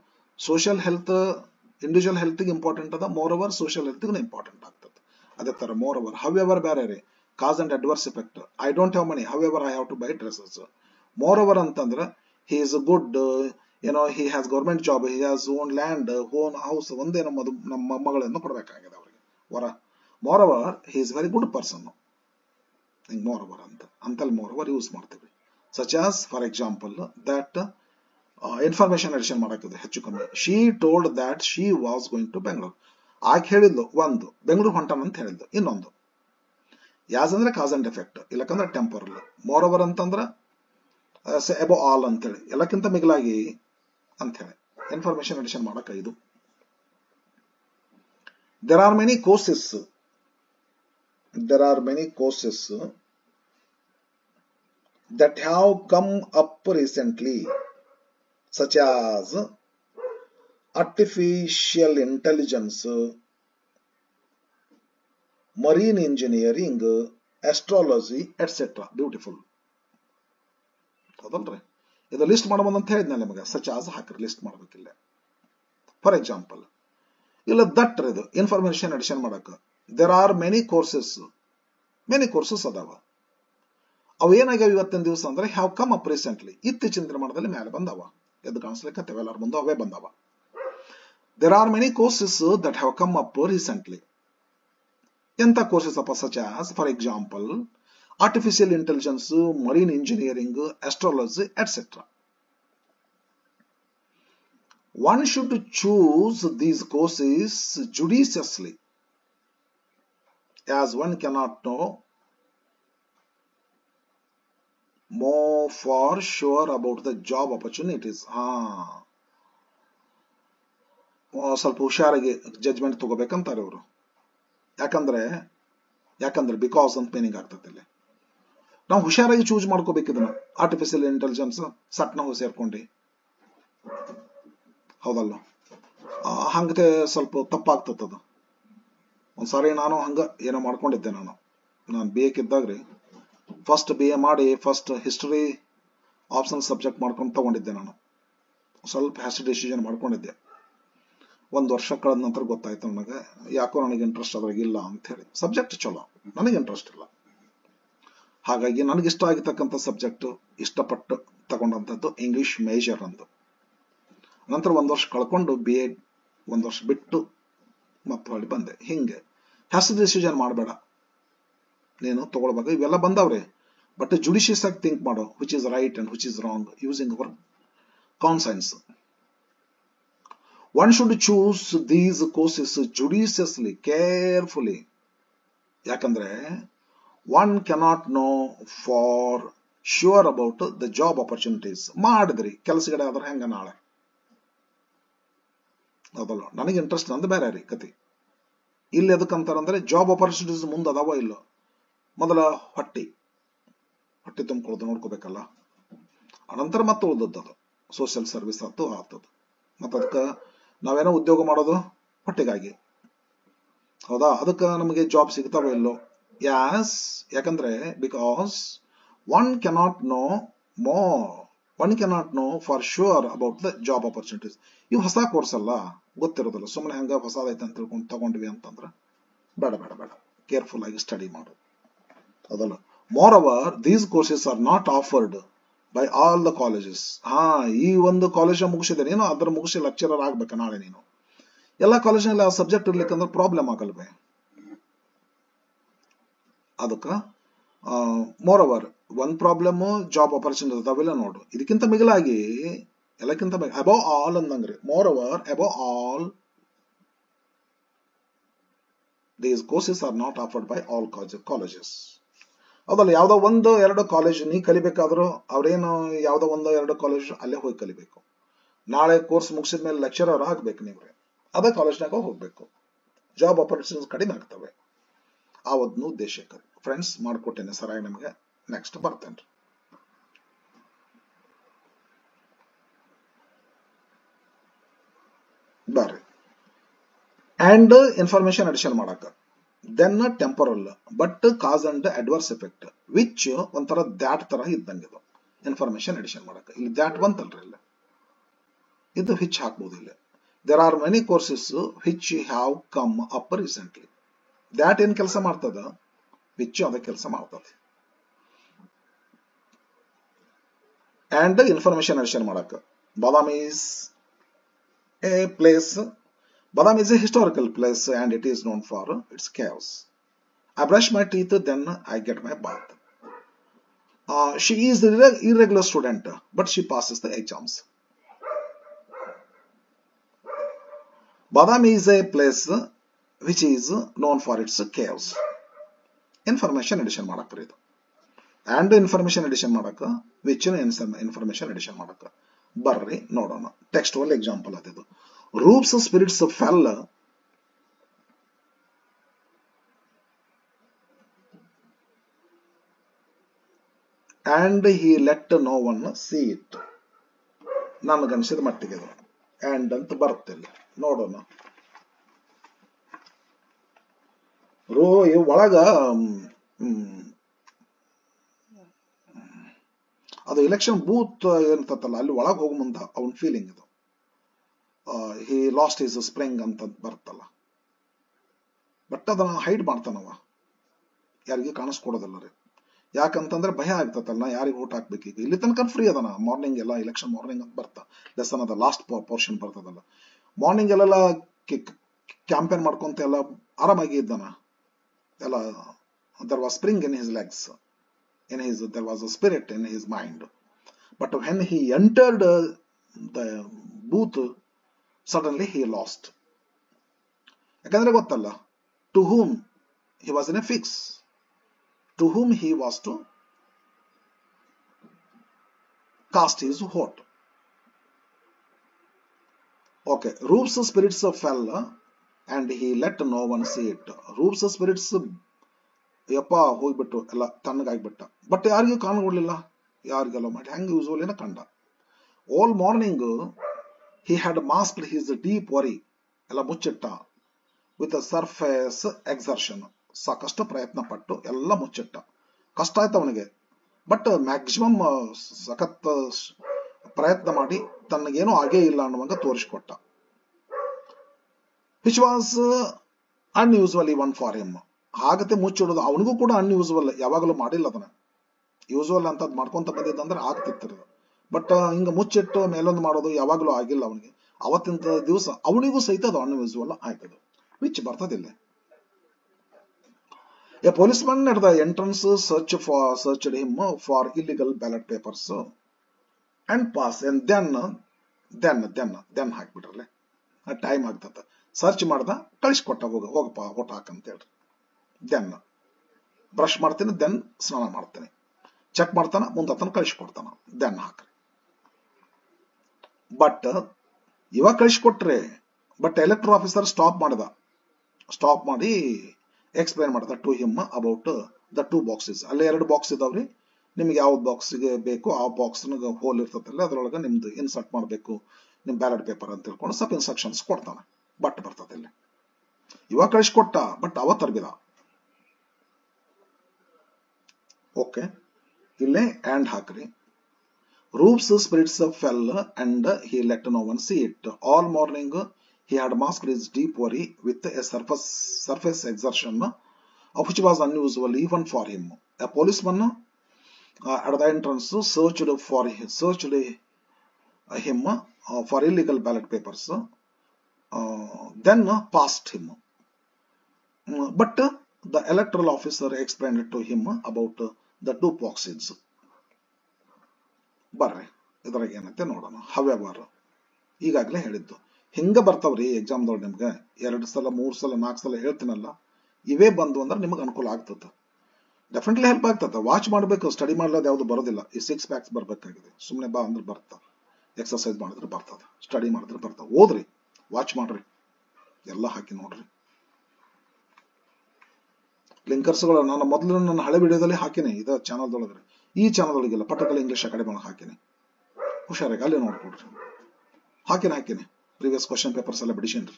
social health, individual health important ಅದ, moreover social health important ಆಗ್ತದೆ. ಅದೇ ತರ ಮೋರ್ ಓವರ್. ಹವೆವರ್ ಬೇರೆ ರೀ, cause and adverse effect. I don't have money, however I have to buy dresses. Moreover ಅಂತಂದ್ರೆ he is good, he has government job, he has own land, own house. ಒಂದೇ ನಮ್ಮ ಮಗಳನ್ನು ಕೊಡಬೇಕಾಗಿದೆ ಅವರಿಗೆ ವರ. Moreover he is very good person. ಹಿಂಗ್ moreover ಅಂತಲ್ಲಿ moreover use ಮಾಡ್ತೀವಿ. Such as for example that information addition ಮಾಡಾಕಿದೆ ಹೆಚ್ಚು ಕಮ್ಮಿ. She told that she was going to Bengaluru. ಆಕೆ ಹೇಳಿದ್ಲು ಒಂದು, ಬೆಂಗಳೂರು ಹೊಂಟನ್ ಅಂತ ಹೇಳಿದ್ಲು. ಇನ್ನೊಂದು ಯಾಸ್ ಅಂದ್ರೆ ಕಾಸ್ ಅಂಡ್ ಎಫೆಕ್ಟ್, ಇಲ್ಲಕಂದ್ರೆ ಟೆಂಪರಲ್. ಮೋರ್ ಓವರ್ ಅಂತಂದ್ರೆ ಎಬೋ ಆಲ್ ಅಂತೇಳಿ, ಎಲ್ಲಕ್ಕಿಂತ ಮಿಗಿಲಾಗಿ ಅಂತ ಹೇಳಿ ಇನ್ಫಾರ್ಮೇಶನ್ ಅಡಿಷನ್ ಮಾಡಕ ಇದು. there are many causes that have come up recently, such as artificial intelligence, marine engineering, astrology et cetera. Beautiful ಹೌದಲ್ರಿ? ಇದು ಲಿಸ್ಟ್ ಮಾಡಬಹುದು ಅಂತ ಹೇಳಿದ್ನ ನಿಮಗೆ. ಸಚ್ ಆಸ್ ಹಾಕ್ರಿ, ಲಿಸ್ಟ್ ಮಾಡ್ಬೇಕಿಲ್ಲ. ಫಾರ್ ಎಕ್ಸಾಂಪಲ್ ಇಲ್ಲ ದಟ್ ಇದು ಇನ್ಫಾರ್ಮೇಶನ್ ಅಡಿಷನ್ ಮಾಡಕ ದೇರ್ ಆರ್ ಮೆನಿ ಕೋರ್ಸಸ್ ಅದಾವ. ಅವು ಏನಾಗ್ಯಾವ ಇವತ್ತಿನ ದಿವಸ ಅಂದ್ರೆ ಹ್ಯಾವ್ ಕಮ್ ಅಪ್ ರೀಸೆಂಟ್ಲಿ, ಇತ್ತೀಚಿನ ದಿನಮಾನದಲ್ಲಿ ಮೇಲೆ ಬಂದಾವ. ಎದ್ದು ಕಾಣಿಸ್ಲಿಕ್ಕೆ ಎಲ್ಲಾರು ಬಂದು ಅವೇ ಬಂದಾವ. There are many courses that have come up recently. ಎಂತ ಕೋರ್ಸಸ್ ಅಪ್ಪ? Such as for example artificial intelligence, marine engineering, astrology etcetera. One should choose these courses judiciously, as one cannot know more for sure about the job opportunities. ಸ್ವಲ್ಪ ಹುಷಾರಾಗಿ judgment ತಗೋಬೇಕಂತಾರೆ ಅವರು. ಯಾಕಂದ್ರೆ because ಅಂತ meaning ಆಗ್ತದೆ ಇಲ್ಲಿ. ನಾವು ಹುಷಾರಾಗಿ ಚೂಸ್ ಮಾಡ್ಕೋಬೇಕಿದನ್ನ. ಆರ್ಟಿಫಿಷಿಯಲ್ ಇಂಟೆಲಿಜೆನ್ಸ್ ಸಟ್ ನಾವು ಸೇರ್ಕೊಂಡಿ, ಹೌದಲ್ಲ? ಹಂಗತೆ ಸ್ವಲ್ಪ ತಪ್ಪಾಗ್ತದ. ಒಂದ್ಸಾರಿ ನಾನು ಹಂಗ ಏನೋ ಮಾಡ್ಕೊಂಡಿದ್ದೆ. ನಾನು BA ಇದ್ದಾಗ್ರಿ ಫಸ್ಟ್ BA ಮಾಡಿ ಫಸ್ಟ್ ಹಿಸ್ಟರಿ ಆಪ್ಷನಲ್ ಸಬ್ಜೆಕ್ಟ್ ಮಾಡ್ಕೊಂಡು ತಗೊಂಡಿದ್ದೆ. ನಾನು ಸ್ವಲ್ಪ ಹ್ಯಾಸ್ಟ್ ಡಿಸಿಷನ್ ಮಾಡ್ಕೊಂಡಿದ್ದೆ. 1 ವರ್ಷ ಕಳೆದ ನಂತರ ಗೊತ್ತಾಯ್ತು ನನಗೆ ಯಾಕೋ ನನಗೆ ಇಂಟ್ರೆಸ್ಟ್ ಅದ್ರಾಗ ಇಲ್ಲ ಅಂತ ಹೇಳಿ. ಸಬ್ಜೆಕ್ಟ್ ಚಲೋ, ನನಗೆ ಇಂಟ್ರೆಸ್ಟ್ ಇಲ್ಲ. ಹಾಗಾಗಿ ನನಗಿಷ್ಟ ಆಗಿರ್ತಕ್ಕಂಥ ಸಬ್ಜೆಕ್ಟ್ ಇಷ್ಟಪಟ್ಟು ತಗೊಂಡಂಥದ್ದು ಇಂಗ್ಲಿಷ್ ಮೇಜರ್ ಅಂತ. ನಂತರ 1 ವರ್ಷ ಕಳ್ಕೊಂಡು BA 1 ವರ್ಷ ಬಿಟ್ಟು ಮತ್ತೆ ಹೊಳ್ಳಿ ಬಂದೆ. ಹಿಂಗೆ ಹ್ಯಾಸ್ಟ್ ಡಿಸಿಷನ್ ಮಾಡಬೇಡ, ನೀನು ತಗೊಳ್ಬೇಕು. ಇವೆಲ್ಲ ಬಂದವ್ರೆ, ಬಟ್ ಜುಡಿಷಿಯಸ್ ಆಗಿ ಥಿಂಕ್ ಮಾಡೋ, which is right and which is wrong, using hour conscience. One should choose these courses judiciously, carefully. ಯಾಕಂದ್ರೆ one cannot know for sure about the job opportunities. ಮಾಡಿದ್ರಿ ಕೆಲಸಗಡೆ ಆದ್ರೆ ಹೆಂಗ ನಾಳೆ, ಅದಲ್ಲ? ನನಗೆ ಇಂಟ್ರೆಸ್ಟ್ ನಂದು ಬೇರೆ ರೀ ಕತಿ. ಇಲ್ಲಿ ಎದಕ್ಕಂತಾರಂದ್ರೆ ಜಾಬ್ ಆಪರ್ಚುನಿಟೀಸ್ ಮುಂದೆ ಅದಾವ ಇಲ್ಲೋ, ಮೊದಲ ಹೊಟ್ಟಿ ತುಂಬಿಕೊಳ್ಳೋದು ನೋಡ್ಕೋಬೇಕಲ್ಲ. ಅನಂತರ ಮತ್ತೆ ಉಳಿದದ್ದು ಅದು ಸೋಷಿಯಲ್ ಸರ್ವಿಸ್ ಆಗ್ತದ. ಮತ್ತೆ ಅದಕ್ಕೆ ನಾವೇನೋ ಉದ್ಯೋಗ ಮಾಡೋದು ಹೊಟ್ಟೆಗಾಗಿ, ಹೌದಾ? ಅದಕ್ಕೆ ನಮಗೆ ಜಾಬ್ ಸಿಗ್ತಾವ ಇಲ್ಲೋ? ಯಾಕಂದ್ರೆ because one cannot know for sure about the job opportunities. ಇವು ಹೊಸ ಕೋರ್ಸ್ ಅಲ್ಲ, ಗೊತ್ತಿರೋದಿಲ್ಲ. ಸುಮ್ಮನೆ ಹಂಗ ಹೊಸದೈತೆ ಅಂತ ತಿಳ್ಕೊಂಡು ತಗೊಂಡ್ವಿ ಅಂತಂದ್ರೆ ಬೇಡ, ಕೇರ್ಫುಲ್ ಆಗಿ ಸ್ಟಡಿ ಮಾಡು, ಅದಲ್ಲ? Moreover these courses are not offered by all the colleges. ಈ ಒಂದು ಕಾಲೇಜ್ ಮುಗಿಸಿದೆ ನೀನು, ಅದರ ಮುಗಿಸಿ ಲೆಕ್ಚರರ್ ಆಗ್ಬೇಕ ನಾಳೆ ನೀನು. ಎಲ್ಲ ಕಾಲೇಜ್ನಲ್ಲಿ ಆ ಸಬ್ಜೆಕ್ಟ್ ಇರ್ಲಿಕ್ಕಂದ್ರೆ ಪ್ರಾಬ್ಲಮ್ ಆಗಲ್ವೇ? ಅದಕ್ಕ ಮೋರ್ ಓವರ್ ಒಂದ್ ಪ್ರಾಬ್ಲಮ್ ಜಾಬ್ ಆಪರ್ಚುನಿಟಿ ಅವೆಲ್ಲ ನೋಡು. ಇದಕ್ಕಿಂತ ಮಿಗಿಲಾಗಿ ಎಲ್ಲಕ್ಕಿಂತ ಅಬೌವ್ ಆಲ್ ಅಂದಂಗ್ರಿ, moreover above all these courses are not offered by all colleges. ಅದಲ್ಲ, ಯಾವ್ದೋ 1-2 ಕಾಲೇಜ್ ನೀ ಕಲಿಬೇಕಾದ್ರೂ ಅವ್ರೇನು ಯಾವ್ದೋ 1-2 ಕಾಲೇಜ್ ಅಲ್ಲೇ ಹೋಗಿ ಕಲಿಬೇಕು. ನಾಳೆ ಕೋರ್ಸ್ ಮುಗಿಸಿದ ಮೇಲೆ ಲೆಕ್ಚರರ್ ಆಗ್ಬೇಕು ನೀವು, ಅದೇ ಕಾಲೇಜ್ನಾಗ ಹೋಗ್ಬೇಕು. ಜಾಬ್ ಆಪರ್ಚುನಿಟೀಸ್ ಕಡಿಮೆ ಆಗ್ತವೆ. ಆ ಒಂದು ಉದ್ದೇಶಕ್ಕೆ ಫ್ರೆಂಡ್ಸ್ ಮಾಡ್ಕೊಟ್ಟೇನೆ ಸರಾಗಿ ನಿಮಗೆ. ನೆಕ್ಸ್ಟ್ ಬರ್ತೇನ್ರಿ. ಬರ್ರಿ. ಅಂಡ್ ಇನ್ಫಾರ್ಮೇಶನ್ ಅಡಿಷನ್ ಮಾಡಕ then temporal but cause and adverse effect, which ಒಂಥರ ದ್ಯಾಟ್ ತರ ಇದ್ದಂಗೆ ಇದು ಇನ್ಫಾರ್ಮೇಶನ್ ಅಡಿಷನ್ ಮಾಡಕ. ಇಲ್ಲಿ ದ್ಯಾಟ್ ಬಂತಲ್ರಿ, ಇಲ್ಲ ಇದು ಹಿಚ್ ಹಾಕ್ಬೋದು. ಇಲ್ಲಿ there are many courses which have come up recently. That ಏನ್ ಕೆಲಸ ಮಾಡ್ತದ, ವಿಚ್ ಅದ ಕೆಲಸ ಮಾಡ್ತದೆ. ಅಂಡ್ ಇನ್ಫಾರ್ಮೇಶನ್ ಅಡಿಷನ್ ಮಾಡಕ ಬಾದಾಮ್ is A place. Badam is a historical place and it is known for its caves. I brush my teeth, then I get my bath. She is an irregular student, but she passes the exams. Badam is a place which is known for its caves. Information addition ಮಾಡಕ್ರಿ ಇದು. And information addition ಮಾಡಕ which information addition ಮಾಡಕ ಬರ್ರಿ ನೋಡೋಣ. Text ಒಳ್ಳೆ example ಆದಿದು. Roof's spirits fell and he let no one see it. ನನಗನ್ಸಿದ ಮಟ್ಟಿಗೆ ಇದು and ಅಂತ ಬರುತ್ತೆ ಇಲ್ಲಿ ನೋಡೋಣ. ಒಳಗ ಅದು ಎಲೆಕ್ಷನ್ ಬೂತ್ ಇರ್ತತ್ತಲ್ಲ, ಅಲ್ಲಿ ಒಳಗೆ ಹೋಗ ಮುಂದ ಅವನ್ ಫೀಲಿಂಗ್ ಇದು, ಹಿ ಲಾಸ್ಟ್ ಈಸ್ ಸ್ಪ್ರಿಂಗ್ ಅಂತ ಬರ್ತಲ್ಲ. ಬಟ್ ಅದನ್ನ ಹೈಡ್ ಮಾಡ್ತಾನವ, ಯಾರಿಗೆ ಕಾಣಿಸ್ಕೊಡೋದಿಲ್ಲ ರೀ. ಯಾಕಂತಂದ್ರೆ ಭಯ ಆಗ್ತತಲ್ಲ, ಯಾರಿಗೆ ಓಟ್ ಹಾಕ್ಬೇಕು. ಈಗ ಇಲ್ಲಿ ತನಕ ಫ್ರೀ ಅದನ, ಮಾರ್ನಿಂಗ್ ಎಲ್ಲ ಎಲೆಕ್ಷನ್ ಮಾರ್ನಿಂಗ್ ಅಂತ ಬರ್ತಾ ಲೆಸನ್ ಅದ, ಲಾಸ್ಟ್ ಪೋರ್ಷನ್ ಬರ್ತದಲ್ಲ, ಮಾರ್ನಿಂಗ್ ಎಲ್ಲ ಕ್ಯಾಂಪೇನ್ ಮಾಡ್ಕೊಂತ ಎಲ್ಲ ಆರಾಮಾಗಿ ಇದ್ದಾನ ಎಲ್ಲ. There was spring in his legs, there was a spirit in his mind. But when he entered the booth, suddenly he lost. ಯಾಕಂದ್ರೆ ಗೊತ್ತಲ್ಲ, to whom he was in a fix, to whom he was to cast his vote. Okay, Roop's spirits fell and he let no one see it. Roop's spirits ಯಪ್ಪ ಹೋಗ್ಬಿಟ್ಟು ಎಲ್ಲ ತಣ್ಣಗಾಗ್ಬಿಟ್ಟ. But ಯಾರಿಗೂ ಕಾಣಗೊಡ್ಲಿಲ್ಲ, ಯಾರಿಗೆಲ್ಲ ಮಾಡಿ ಹೆಂಗ್ ಯೂಸ್ವಲಿನ ಕಂಡ. All morning he had masked his deep worry, ಎಲ್ಲ ಮುಚ್ಚಿಟ್ಟ. With surface exertion, ಸಾಕಷ್ಟು ಪ್ರಯತ್ನ ಪಟ್ಟು ಎಲ್ಲ ಮುಚ್ಚಿಟ್ಟ. ಕಷ್ಟ ಆಯ್ತು ಅವನಿಗೆ, ಬಟ್ ಮ್ಯಾಕ್ಸಿಮಮ್ ಸಖತ್ ಪ್ರಯತ್ನ ಮಾಡಿ ತನಗೇನೂ ಆಗೇ ಇಲ್ಲ ಅನ್ನುವಂಗ ತೋರಿಸಿಕೊಟ್ಟ. Which was unusual even for him. ಆಗತ್ತೆ ಮುಚ್ಚಿಡೋದು ಅವನಿಗೂ ಕೂಡ ಅನ್ಯೂಸ್ವಲ್, ಯಾವಾಗಲೂ ಮಾಡಿಲ್ಲ ಅದನ್ನ. ಯೂಸ್ವಲ್ ಅಂತ ಮಾಡ್ಕೊಂತ ಬಂದಿದ್ದಂದ್ರೆ ಆಗ್ತಿತ್ತಿರೋದು. ಬಟ್ ಹಿಂಗ ಮುಚ್ಚಿಟ್ಟು ಮೇಲೊಂದು ಮಾಡೋದು ಯಾವಾಗಲೂ ಆಗಿಲ್ಲ ಅವನಿಗೆ. ಅವತ್ತಿನ ದಿವಸ ಅವನಿಗೂ ಸಹಿತ ಅದು ಅನ್ಯೂಸ್ವಲ್ ಆಯ್ತದು, ವಿಚ್ ಬರ್ತದಿಲ್ಲ. A policeman at the entrance searched him for illegal ballot papers and pass. And then ಹಾಕ್ಬಿಟ್ರಲ್ಲ, ಟೈಮ್ ಆಗ್ತದ. ಸರ್ಚ್ ಮಾಡ್ದ, ಕಳಿಸ್ಕೊಟ್ಟ, ಹೋಗಪ್ಪ ಓಟ್ ಹಾಕಂತ ಹೇಳ್ರಿ. ದೆನ್ ಬ್ರಷ್ ಮಾಡ್ತೀನಿ, ದೆನ್ ಸ್ನಾನ ಮಾಡ್ತೀನಿ, ಚೆಕ್ ಮಾಡ್ತಾನ, ಮುಂದತನ ಕಳಿಸ್ಕೊಡ್ತಾನ, ದೆನ್ ಹಾಕ್ರಿ. ಬಟ್ ಇವಾಗ ಕಳಿಸ್ಕೊಟ್ರೆ, ಬಟ್ ಎಲೆಕ್ಟ್ರೋ ಆಫೀಸರ್ ಸ್ಟಾಪ್ ಮಾಡಿ ಎಕ್ಸ್ಪ್ಲೈನ್ ಮಾಡ್ದ to him about the 2 boxes. ಅಲ್ಲೇ 2 ಬಾಕ್ಸ್ ಇದಾವ್ರಿ, ನಿಮ್ಗೆ ಯಾವ ಬಾಕ್ಸ್ಗೆ ಬೇಕು ಆ ಬಾಕ್ಸ್ ಹೋಲ್ ಇರ್ತದಲ್ಲ, ಅದ್ರೊಳಗೆ ನಿಮ್ದು ಇನ್ಸರ್ಟ್ ಮಾಡಬೇಕು ನಿಮ್ ಬ್ಯಾಲೆಟ್ ಪೇಪರ್ ಅಂತ ತಿಳ್ಕೊಂಡು ಸ್ವಲ್ಪ ಇನ್ಸ್ಟ್ರಕ್ಷನ್ಸ್ ಕೊಡ್ತಾನೆ. ಬಟ್ ಬರ್ತದಿಲ್ಲ, ಇವಾಗ ಕಳಿಸ್ಕೊಟ್ಟ, ಬಟ್ ಅವತ್ತು ಅರ್ಬಿದ. ಓಕೆ, ಇಲ್ಲೇ ಆ್ಯಂಡ್ ಹಾಕ್ರಿ. Roop's spirits fell and he let no one see it. All morning he had masked his deep worry with a surface exertion which was unusual even for him. A policeman at the entrance searched him for illegal ballot papers, then passed him. But the electoral officer explained to him about the 2 boxes. ಬರ್ರಿ ಇದ್ರಾಗ ಏನಂತೆ ನೋಡೋಣ. However ಈಗಾಗಲೇ ಹೇಳಿದ್ದು ಹಿಂಗ ಬರ್ತಾವ್ರಿ ಎಕ್ಸಾಮ್ದೊಳಗೆ. ನಿಮ್ಗೆ 2 ಸಲ 3 ಸಲ 4 ಸಲ ಹೇಳ್ತೀನಲ್ಲ, ಇವೇ ಬಂದು ಅಂದ್ರೆ ನಿಮಗೆ ಅನುಕೂಲ ಆಗ್ತದ, ಡೆಫಿನೆಟ್ಲಿ ಹೆಲ್ಪ್ ಆಗ್ತದ. ವಾಚ್ ಮಾಡ್ಬೇಕು, ಸ್ಟಡಿ ಮಾಡ್ಲದ ಯಾವ್ದು ಬರೋದಿಲ್ಲ. ಈ 6 ಪ್ಯಾಕ್ಸ್ ಬರ್ಬೇಕಾಗಿದೆ. ಸುಮ್ಮನೆ ಬಾ ಅಂದ್ರೆ ಬರ್ತಾ, ಎಕ್ಸರ್ಸೈಸ್ ಮಾಡಿದ್ರೆ ಬರ್ತದ, ಸ್ಟಡಿ ಮಾಡಿದ್ರೆ ಬರ್ತದ. ಓದ್ರಿ, ವಾಚ್ ಮಾಡ್ರಿ, ಎಲ್ಲ ಹಾಕಿ ನೋಡ್ರಿ. ಲಿಂಕರ್ಸ್ಗಳು ನಾನು ಮೊದಲು ನನ್ನ ಹಳೆ ವಿಡಿಯೋದಲ್ಲಿ ಹಾಕಿನಿ, ಇದ ಚಾನಲ್ದೊಳಗ್ರಿ. ಈ ಚಾನಲ್ದೊಳಗಿಲ್ಲ, ಪಟ್ಟಕಲ್ ಇಂಗ್ಲಿಷ್ ಅಕಾಡೆಮಿ ಒಳಗೆ ಹಾಕಿನಿ. ಹುಷಾರಾಗಿ ಅಲ್ಲಿ ನೋಡ್ಕೊಡ್ರಿ. ಹಾಕಿನಿ ಪ್ರೀವಿಯಸ್ ಕ್ವಶನ್ ಪೇಪರ್ಸ್ ಎಲ್ಲ ಬಿಡಿಸೇನ್ರಿ,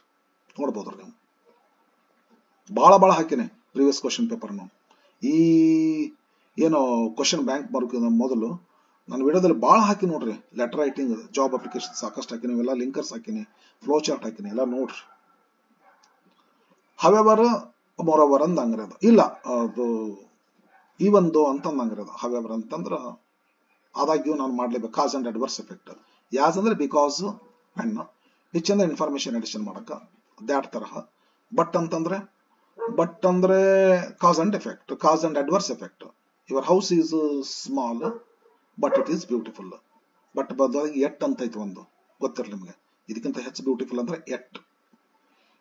ನೋಡ್ಬೋದ್ರಿ ನೀವು. ಬಹಳ ಹಾಕಿನಿ ಪ್ರೀವಿಯಸ್ ಕ್ವಶನ್ ಪೇಪರ್. ಈ ಏನೋ ಕ್ವಶನ್ ಬ್ಯಾಂಕ್ ಮೊದಲು ನಾನು ವಿಡಿಯೋದಲ್ಲಿ ಬಹಳ ಹಾಕಿ ನೋಡ್ರಿ. ಲೆಟರ್ ರೈಟಿಂಗ್, ಜಾಬ್ ಅಪ್ಲಿಕೇಶನ್ ಸಾಕಷ್ಟು ಹಾಕಿನಿ, ಇವೆಲ್ಲ ಲಿಂಕರ್ಸ್ ಹಾಕಿನಿ, ಫ್ಲೋ ಚಾರ್ಟ್ ಹಾಕಿನಿ, ಎಲ್ಲ ನೋಡ್ರಿ. ಹವೆವರ್ ಮೊರವರ್ ಅಂದ ಹಂಗ್ರದ ಇಲ್ಲ, ಅದು ಈ ಒಂದು ಅಂತಂದಂಗ್ರದ. ಹವೆವರ್ ಅಂತಂದ್ರ ಆದಾಗ್ಯೂ ನಾನು ಮಾಡ್ಲೇಬೇಕು. Cause and adverse effect. As ಅಂದ್ರೆ ಬಿಕಾಸ್, ಹೆಣ್ಣ ವಿಚ್ ಅಂದ್ರೆ ಇನ್ಫಾರ್ಮೇಶನ್ ಎಡಿಷನ್ ಮಾಡಕ, ದ್ಯಾಟ್ ತರಹ. ಬಟ್ ಅಂದ್ರೆ cause and effect, cause and adverse effect. Your house is small but it is beautiful. But ಬದಲಾಗಿ ಎಟ್ ಅಂತ ಐತಿ ಒಂದು, ಗೊತ್ತಿರಲಿ ನಿಮ್ಗೆ. ಇದಕ್ಕಿಂತ ಹೆಚ್ಚು ಬ್ಯೂಟಿಫುಲ್ ಅಂದ್ರೆ ಎಟ್.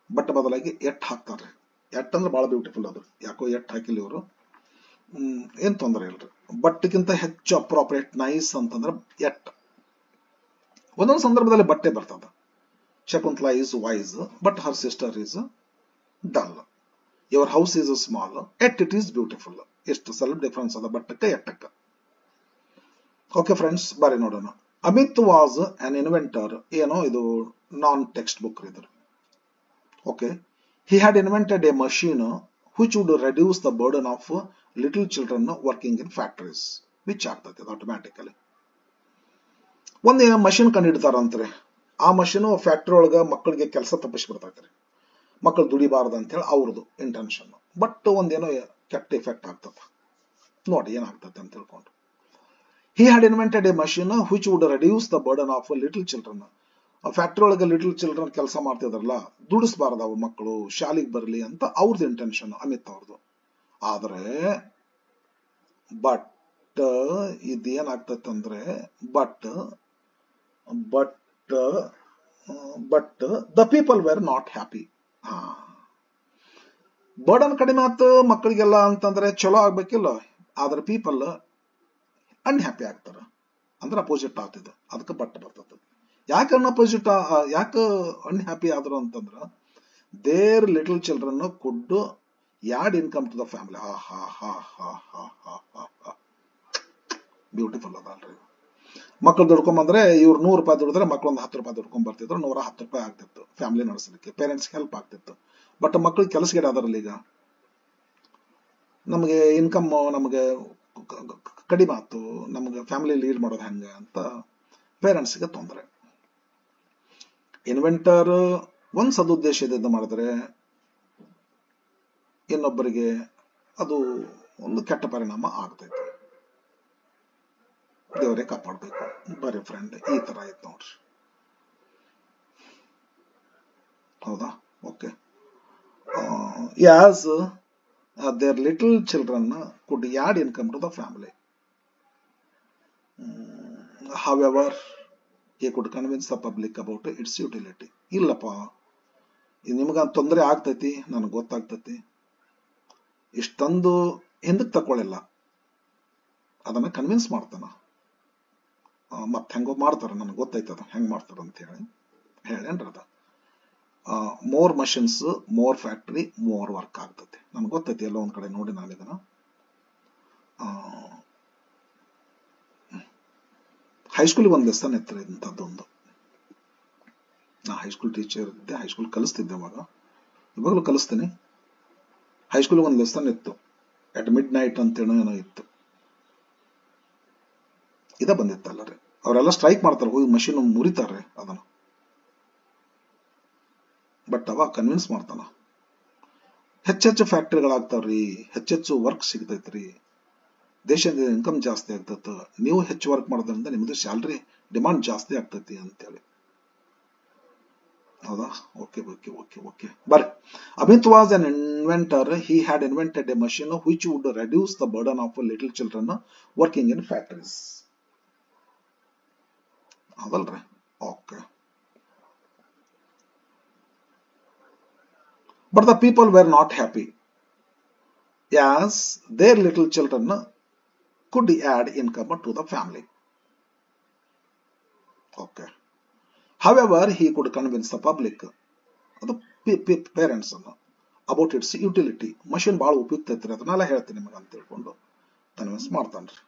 ಬಟ್ ಬದಲಾಗಿ ಎಟ್ ಹಾಕ್ತಾರೆ. ಎಟ್ ಅಂದ್ರೆ ಬಹಳ ಬ್ಯೂಟಿಫುಲ್. ಅದು ಯಾಕೋ ಎಟ್ ಹಾಕಿಲ್ಲ ಇವರು, ಏನ್ ತೊಂದರೆ ಇಲ್ರಿ. ಬಟ್ಗಿಂತ ಹೆಚ್ಚು ಅಪ್ರೋಪ್ರಿಯೇಟ್, ನೈಸ್ ಅಂತಂದ್ರೆ ಎಟ್. ಒಂದೊಂದು ಸಂದರ್ಭದಲ್ಲಿ ಬಟ್ಟೆ ಬರ್ತದ. Shakuntala is wise but her sister is dull. Your house is small yet it is beautiful. ಎಷ್ಟು ಸ್ವಲ್ಪ ಡಿಫರೆನ್ಸ್ ಅದ ಬಟ್ಟಕ್ಕೆ ಎಟ್ಟಕ್ಕ. ಓಕೆ ಫ್ರೆಂಡ್ಸ್, ಬಾರಿ ನೋಡೋಣ. Amit was an inventor. ಏನೋ ಇದು ನಾನ್ ಟೆಕ್ಸ್ಟ್ ಬುಕ್ ಇದ್ರು. Okay, he had invented a machine which would reduce the burden of little children working in factories. Which ಆಗ್ತದೆ automatically. ಒಂದೇನೋ ಮಷಿನ್ ಕಂಡಿಡ್ತಾರಂತ್ರಿ. ಆ ಮಷೀನು ಫ್ಯಾಕ್ಟ್ರಿ ಒಳಗ ಮಕ್ಕಳಿಗೆ ಕೆಲಸ ತಪ್ಪಿಸ್ಬಿಡ್ತೈತ್ರಿ. ಮಕ್ಕಳು ದುಡಿಬಾರ್ದು ಅಂತ ಹೇಳಿ ಅವ್ರದ್ದು ಇಂಟೆನ್ಷನ್. ಬಟ್ ಒಂದೇನೋ ಕೆಟ್ಟ ಎಫೆಕ್ಟ್ ಆಗ್ತದ. ನೋಡಿ ಏನಾಗ್ತದೆ ಅಂತ ತಿಳ್ಕೊಂಡು. He had invented a machine which would reduce the burden of little children. Factory ಒಳಗೆ ಲಿಟಲ್ ಚಿಲ್ಡ್ರನ್ ಕೆಲಸ ಮಾಡ್ತಿದ್ರಲ್ಲ, ದುಡಿಸಬಾರ್ದು ಅವು ಮಕ್ಕಳು, ಶಾಲೆಗೆ ಬರಲಿ ಅಂತ ಅವ್ರದ್ದು ಇಂಟೆನ್ಷನ್, ಅಮಿತ್ ಅವ್ರದ್ದು. ಆದ್ರೆ ಬಟ್ ಇದೇನಾಗ್ತಂದ್ರೆ but the people were not happy. Burden ಕಡಿಮೆ ಆಯ್ತು ಮಕ್ಕಳಿಗೆಲ್ಲ ಅಂತಂದ್ರೆ ಚಲೋ ಆಗ್ಬೇಕಿಲ್ಲ. ಆದ್ರೆ ಪೀಪಲ್ ಅನ್ಹ್ಯಾಪಿ ಆಗ್ತಾರ, ಅಂದ್ರೆ ಅಪೋಸಿಟ್ ಆಗ್ತದೆ. ಅದಕ್ಕೆ ಬಟ್ ಬರ್ತದೆ. ಯಾಕೆ ಅನ್ಹ್ಯಾಪಿ ಆದ್ರು ಅಂತಂದ್ರ there little children could add income to the family. Beautiful ಅದಲ್ರಿ. ಮಕ್ಕಳು ದುಡ್ಕೊಂಬಂದ್ರೆ ಇವ್ರು 100 ರೂಪಾಯಿ ದುಡಿದ್ರೆ ಮಕ್ಕಳು ಒಂದು 10 ರೂಪಾಯಿ ದುಡ್ಕೊಂಡ್ ಬರ್ತಿದ್ರು, 110 ರೂಪಾಯಿ ಆಗ್ತಿತ್ತು ಫ್ಯಾಮಿಲಿ ನಡೆಸಲಿಕ್ಕೆ, ಪೇರೆಂಟ್ಸ್ ಹೆಲ್ಪ್ ಆಗ್ತಿತ್ತು. ಬಟ್ ಮಕ್ಕಳು ಕೆಲಸಗಡೆ ಆದ್ರಲ್ಲಿ ಈಗ ನಮಗೆ ಇನ್ಕಮ್ ನಮಗೆ ಕಡಿಮೆ ಆಯ್ತು, ನಮಗೆ ಫ್ಯಾಮಿಲಿ ಲೀಡ್ ಮಾಡೋದು ಹೆಂಗ ಅಂತ ಪೇರೆಂಟ್ಸ್ಗೆ ತೊಂದರೆ. ಇನ್ವೆಂಟರ್ ಒಂದ್ ಸದುದ್ದೇಶದಿಂದ ಮಾಡಿದ್ರೆ ಇನ್ನೊಬ್ಬರಿಗೆ ಅದು ಒಂದು ಕೆಟ್ಟ ಪರಿಣಾಮ ಆಗ್ತೈತೆ. ದೇವರೇ ಕಾಪಾಡ್ಬೇಕು. ಬರೀ ಫ್ರೆಂಡ್ ಈ ತರ ಆಯ್ತು ನೋಡ್ರಿ. ಹೌದಾ? Okay. As their little children could add income to the family. However, he could convince the public about its utility. ಇಲ್ಲಪ್ಪ, ನಿಮ್ಗ ತೊಂದರೆ ಆಗ್ತೈತಿ, ನನಗೆ ಗೊತ್ತಾಗ್ತೈತಿ, ಇಷ್ಟೊಂದು ಹಿಂದಕ್ಕೆ ತಕೊಳ್ಳಿಲ್ಲ, ಅದನ್ನ ಕನ್ವಿನ್ಸ್ ಮಾಡ್ತಾನ. ಮತ್ತೆ ಹೆಂಗೋ ಮಾಡ್ತಾರ, ನನಗೆ ಗೊತ್ತೈತದ ಹೆಂಗ್ ಮಾಡ್ತಾರ ಅಂತ ಹೇಳೇನ್ರಿ. ಅದ more machines, more factory, more work ಆಗ್ತೈತಿ. ನನ್ಗೆ ಗೊತ್ತೈತಿ, ಎಲ್ಲ ಒಂದ್ ಕಡೆ ನೋಡಿ ನಾನು ಇದನ್ನ. ಹೈಸ್ಕೂಲಿಗೆ ಒಂದು ಲೆಸನ್ ಇತ್ತು ಇಂಥದ್ದೊಂದು. ನಾ ಹೈಸ್ಕೂಲ್ ಟೀಚರ್ ಇದ್ದೆ, ಹೈಸ್ಕೂಲ್ ಕಲಿಸ್ತಿದ್ದೆ ಅವಾಗ, ಇವಾಗಲೂ ಕಲಿಸ್ತೀನಿ. ಹೈಸ್ಕೂಲಿಗೆ ಒಂದು ಲೆಸನ್ ಇತ್ತು, ಅಟ್ ಮಿಡ್ ನೈಟ್ ಅಂತ ಏನೋ ಇತ್ತು. ಇದ ಬಂದಿತ್ತಲ್ಲ ರೀ, ಅವರೆಲ್ಲ ಸ್ಟ್ರೈಕ್ ಮಾಡ್ತಾರೆ, ಹೋಗಿ ಮಷಿನ್ ಮುರಿತಾರೆ ಅದನ್ನ. ಬಟ್ ಅವ ಕನ್ವಿನ್ಸ್ ಮಾಡ್ತಾನ. ಹೆಚ್ಚೆಚ್ಚು ಫ್ಯಾಕ್ಟ್ರಿಗಳಾಗ್ತಾವ್ರಿ, ಹೆಚ್ಚೆಚ್ಚು ವರ್ಕ್ ಸಿಗ್ತೈತ್ರಿ, ದೇಶದ ಇನ್ಕಮ್ ಜಾಸ್ತಿ ಆಗ್ತೈತ, ನೀವು ಹೆಚ್ಚು ವರ್ಕ್ ಮಾಡೋದ್ರಿಂದ ನಿಮ್ದು ಸ್ಯಾಲ್ರಿ ಡಿಮಾಂಡ್ ಜಾಸ್ತಿ ಆಗ್ತೈತಿ ಅಂತೇಳಿ. ಹೌದಾ? Okay okay okay okay. ಬರ್ರಿ. Amit was an inventor. He had invented a machine which would reduce the burden of little children working in factories. ಹೌದಲ್ರಿ? Okay. But the people were not happy, as their little children could add income to the family. Okay. However, he could convince the public, the parents, about its utility. Machine ಬಾಳ ಉಪಯುಕ್ತ ಐತ್ರಿ, ಅದನ್ನೆಲ್ಲ ಹೇಳ್ತೀನಿ ನಿಮಗೆ ಅಂತ ಹೇಳ್ಕೊಂಡು convince ಮಾಡ್ತಾನ್ರಿ.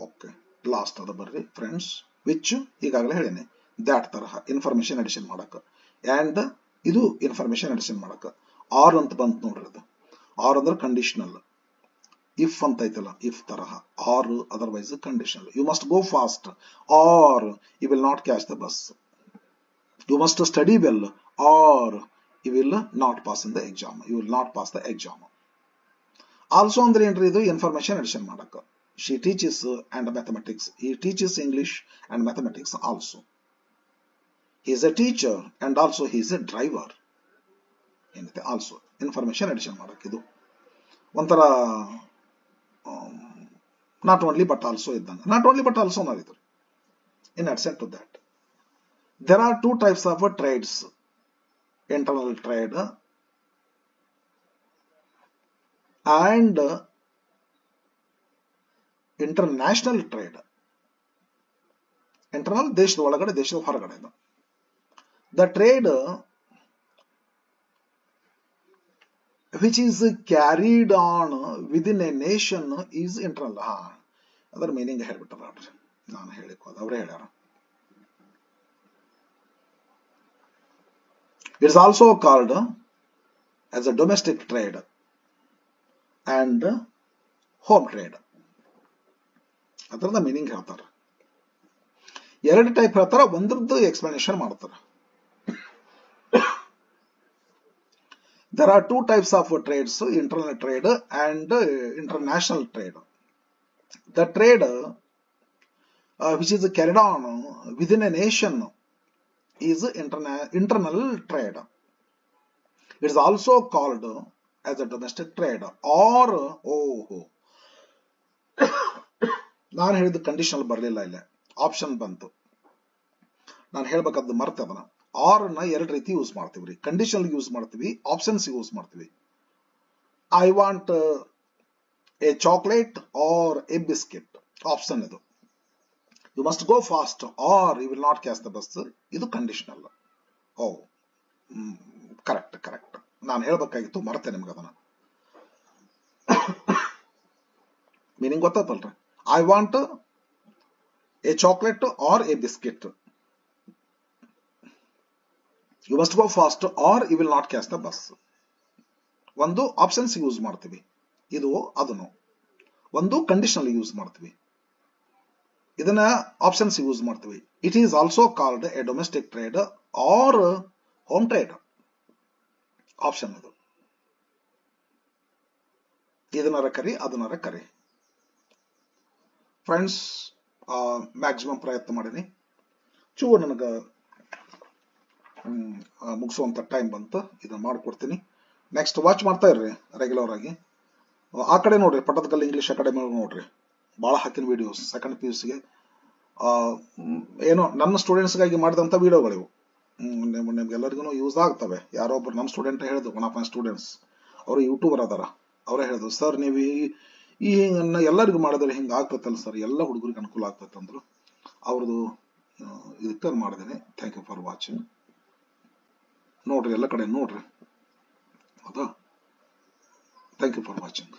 Okay. Last ಅದ ಬರ್ರಿ ಫ್ರೆಂಡ್ಸ್, ವಿಚ್ ಈಗಾಗಲೇ ಹೇಳೇನೆ, ದ್ಯಾಟ್ ತರಹ ಇನ್ಫಾರ್ಮೇಶನ್ ಅಡಿಷನ್ ಮಾಡಕ. ಅಂಡ್ ಇದು ಇನ್ಫಾರ್ಮೇಶನ್ ಅಡಿಷನ್ ಮಾಡಕ ಆರ್ ಅಂತ ಬಂತು ನೋಡ್ರಿ. ಅದು ಆರ್ ಅಂದ್ರೆ ಕಂಡೀಷನಲ್. ಇಫ್ ಅಂತ ಐತಲ್ಲ, ಇಫ್ ತರಹ or, otherwise conditional. You must go fast or you will not catch the bus. You must study well or you will not pass in the exam. You will not pass the exam. Also ಅಂದ್ರೆ ಏನ್ರಿ, ಇದು information addition ಮಾಡಕ. She teaches and mathematics. He teaches English and mathematics also. He is a teacher and also he is a driver. ಏನೈತೆ also information addition ಮಾಡಕ್ಕಿದು ಒಂಥರ not only but also ಇದ್ದಂಗೆ. Not only but also ನಾವಿದ್ರು. In addition to that, there are two types of trades: internal trade and international trade. Internal ದೇಶದ ಒಳಗಡೆ, ದೇಶದ ಹೊರಗಡೆ. The trade which is carried on within a nation is internal. ಅದರ meaning ಹೇಳ್ಬಿಟ್ಟಾರ ನೋಡ್ರಿ, ನಾನು ಹೇಳಿಕೋದು ಅವರೇ ಹೇಳ್ಯಾರ. It is also called as a domestic trade. And home trade. ಅದರದ ಮೀನಿಂಗ್ ಹೇಳ್ತಾರೆ. ಎರಡು ಟೈಪ್ ಹೇಳ್ತಾರ, ಒಂದ್ರದ್ದು ಎಕ್ಸ್ಪ್ಲನೇಷನ್ ಮಾಡ್ತಾರೆ. There are two types of trades, internal trade and international trade. The trade which is carried on within a nation is internal trade. It is also called as a domestic trade or ನಾನು ಹೇಳಿದ conditional ಬರಲಿಲ್ಲ, ಇಲ್ಲ option ಬಂತು. ನಾನು ಹೇಳ್ಬೇಕಾದ್ದು ಮರ್ತೆ ಅದನ್ನ. R ನ ಎರಡು ರೀತಿ ಯೂಸ್ ಮಾಡ್ತೀವಿ. ಕಂಡೀಷನಲ್ ಯೂಸ್ ಮಾಡ್ತೀವಿ, ಆಪ್ಷನ್ಸ್ ಯೂಸ್ ಮಾಡ್ತೀವಿ. I want a chocolate or a biscuit, option ಇದು. You must go fast or you will not catch the bus, ಇದು ಕಂಡೀಷನಲ್. ಓ ಕರೆಕ್ಟ್ ಕರೆಕ್ಟ್, ನಾನು ಹೇಳ್ಬೇಕಾಗಿತ್ತು, ಮರ್ತೆ ನಿಮ್ಗೆ ಅದನ್ನ. ಮೀನಿಂಗ್ ಗೊತ್ತಾಯ್ತಲ್ರಿ? I want a chocolate or a biscuit, you must go fast or you will not catch the bus. ಒಂದು options use ಮಾಡ್ತೀವಿ, ಇದು ಅದನ್ನು. ಒಂದು ಕಂಡೀಷನಲ್ ಯೂಸ್ ಮಾಡ್ತೀವಿ, ಇದನ್ನ ಆಪ್ಷನ್ಸ್ ಯೂಸ್ ಮಾಡ್ತೀವಿ. It is also called a domestic trade or home trade. Option ಅದು. ಇದನ್ನಾರ ಕರಿ, ಅದನ್ನಾರ ಕರಿ. ಫ್ರೆಂಡ್ಸ್, ಮ್ಯಾಕ್ಸಿಮಮ್ ಪ್ರಯತ್ನ ಮಾಡೀನಿ. ಚೂರು ನನಗೆ ಮುಗಿಸುವಂತ ಟೈಮ್ ಬಂತು, ಇದನ್ನ ಮಾಡ್ಕೊಡ್ತೀನಿ. ನೆಕ್ಸ್ಟ್ ವಾಚ್ ಮಾಡ್ತಾ ಇರ್ರಿ ರೆಗ್ಯುಲರ್ ಆಗಿ. ಆ ಕಡೆ ನೋಡ್ರಿ, ಪಟ್ಟದಕಲ್ಲು ಇಂಗ್ಲಿಷ್ ಅಕಾಡೆಮಿ ನೋಡ್ರಿ, ಭಾಳ ಹಾಕಿನ ವಿಡಿಯೋಸ್ ಸೆಕೆಂಡ್ PUCಗೆ. ಏನೋ ನನ್ನ ಸ್ಟೂಡೆಂಟ್ಸ್ಗಾಗಿ ಮಾಡಿದಂಥ ವಿಡಿಯೋಗಳಿವು. ನಿಮ್ಗೆಲ್ಲರಿಗೂ ಯೂಸ್ ಆಗ್ತವೆ. ಯಾರೋ ಒಬ್ರು ನಮ್ಮ ಸ್ಟೂಡೆಂಟ್ ಹೇಳಿದ್ರು, ಒನ್ ಆಫ್ ಮೈ ಸ್ಟೂಡೆಂಟ್ಸ್, ಅವರು ಯೂಟ್ಯೂಬರ್ ಅದಾರ. ಅವರೇ ಹೇಳಿದ್ರು, ಸರ್ ನೀವು ಈ ಎಲ್ಲರಿಗೂ ಮಾಡಿದ್ರೆ ಹಿಂಗೆ ಆಗ್ತೈತಲ್ಲ ಸರ್, ಎಲ್ಲ ಹುಡುಗರಿಗೆ ಅನುಕೂಲ ಆಗ್ತೈತೆ ಅಂದ್ರು. ಅವ್ರದ್ದು ಇದಕ್ಕೆ ಮಾಡಿದ್ದೀನಿ. Thank you for watching. ನೋಡ್ರಿ, ಎಲ್ಲ ಕಡೆ ನೋಡ್ರಿ. ಹೌದಾ? Thank you for watching.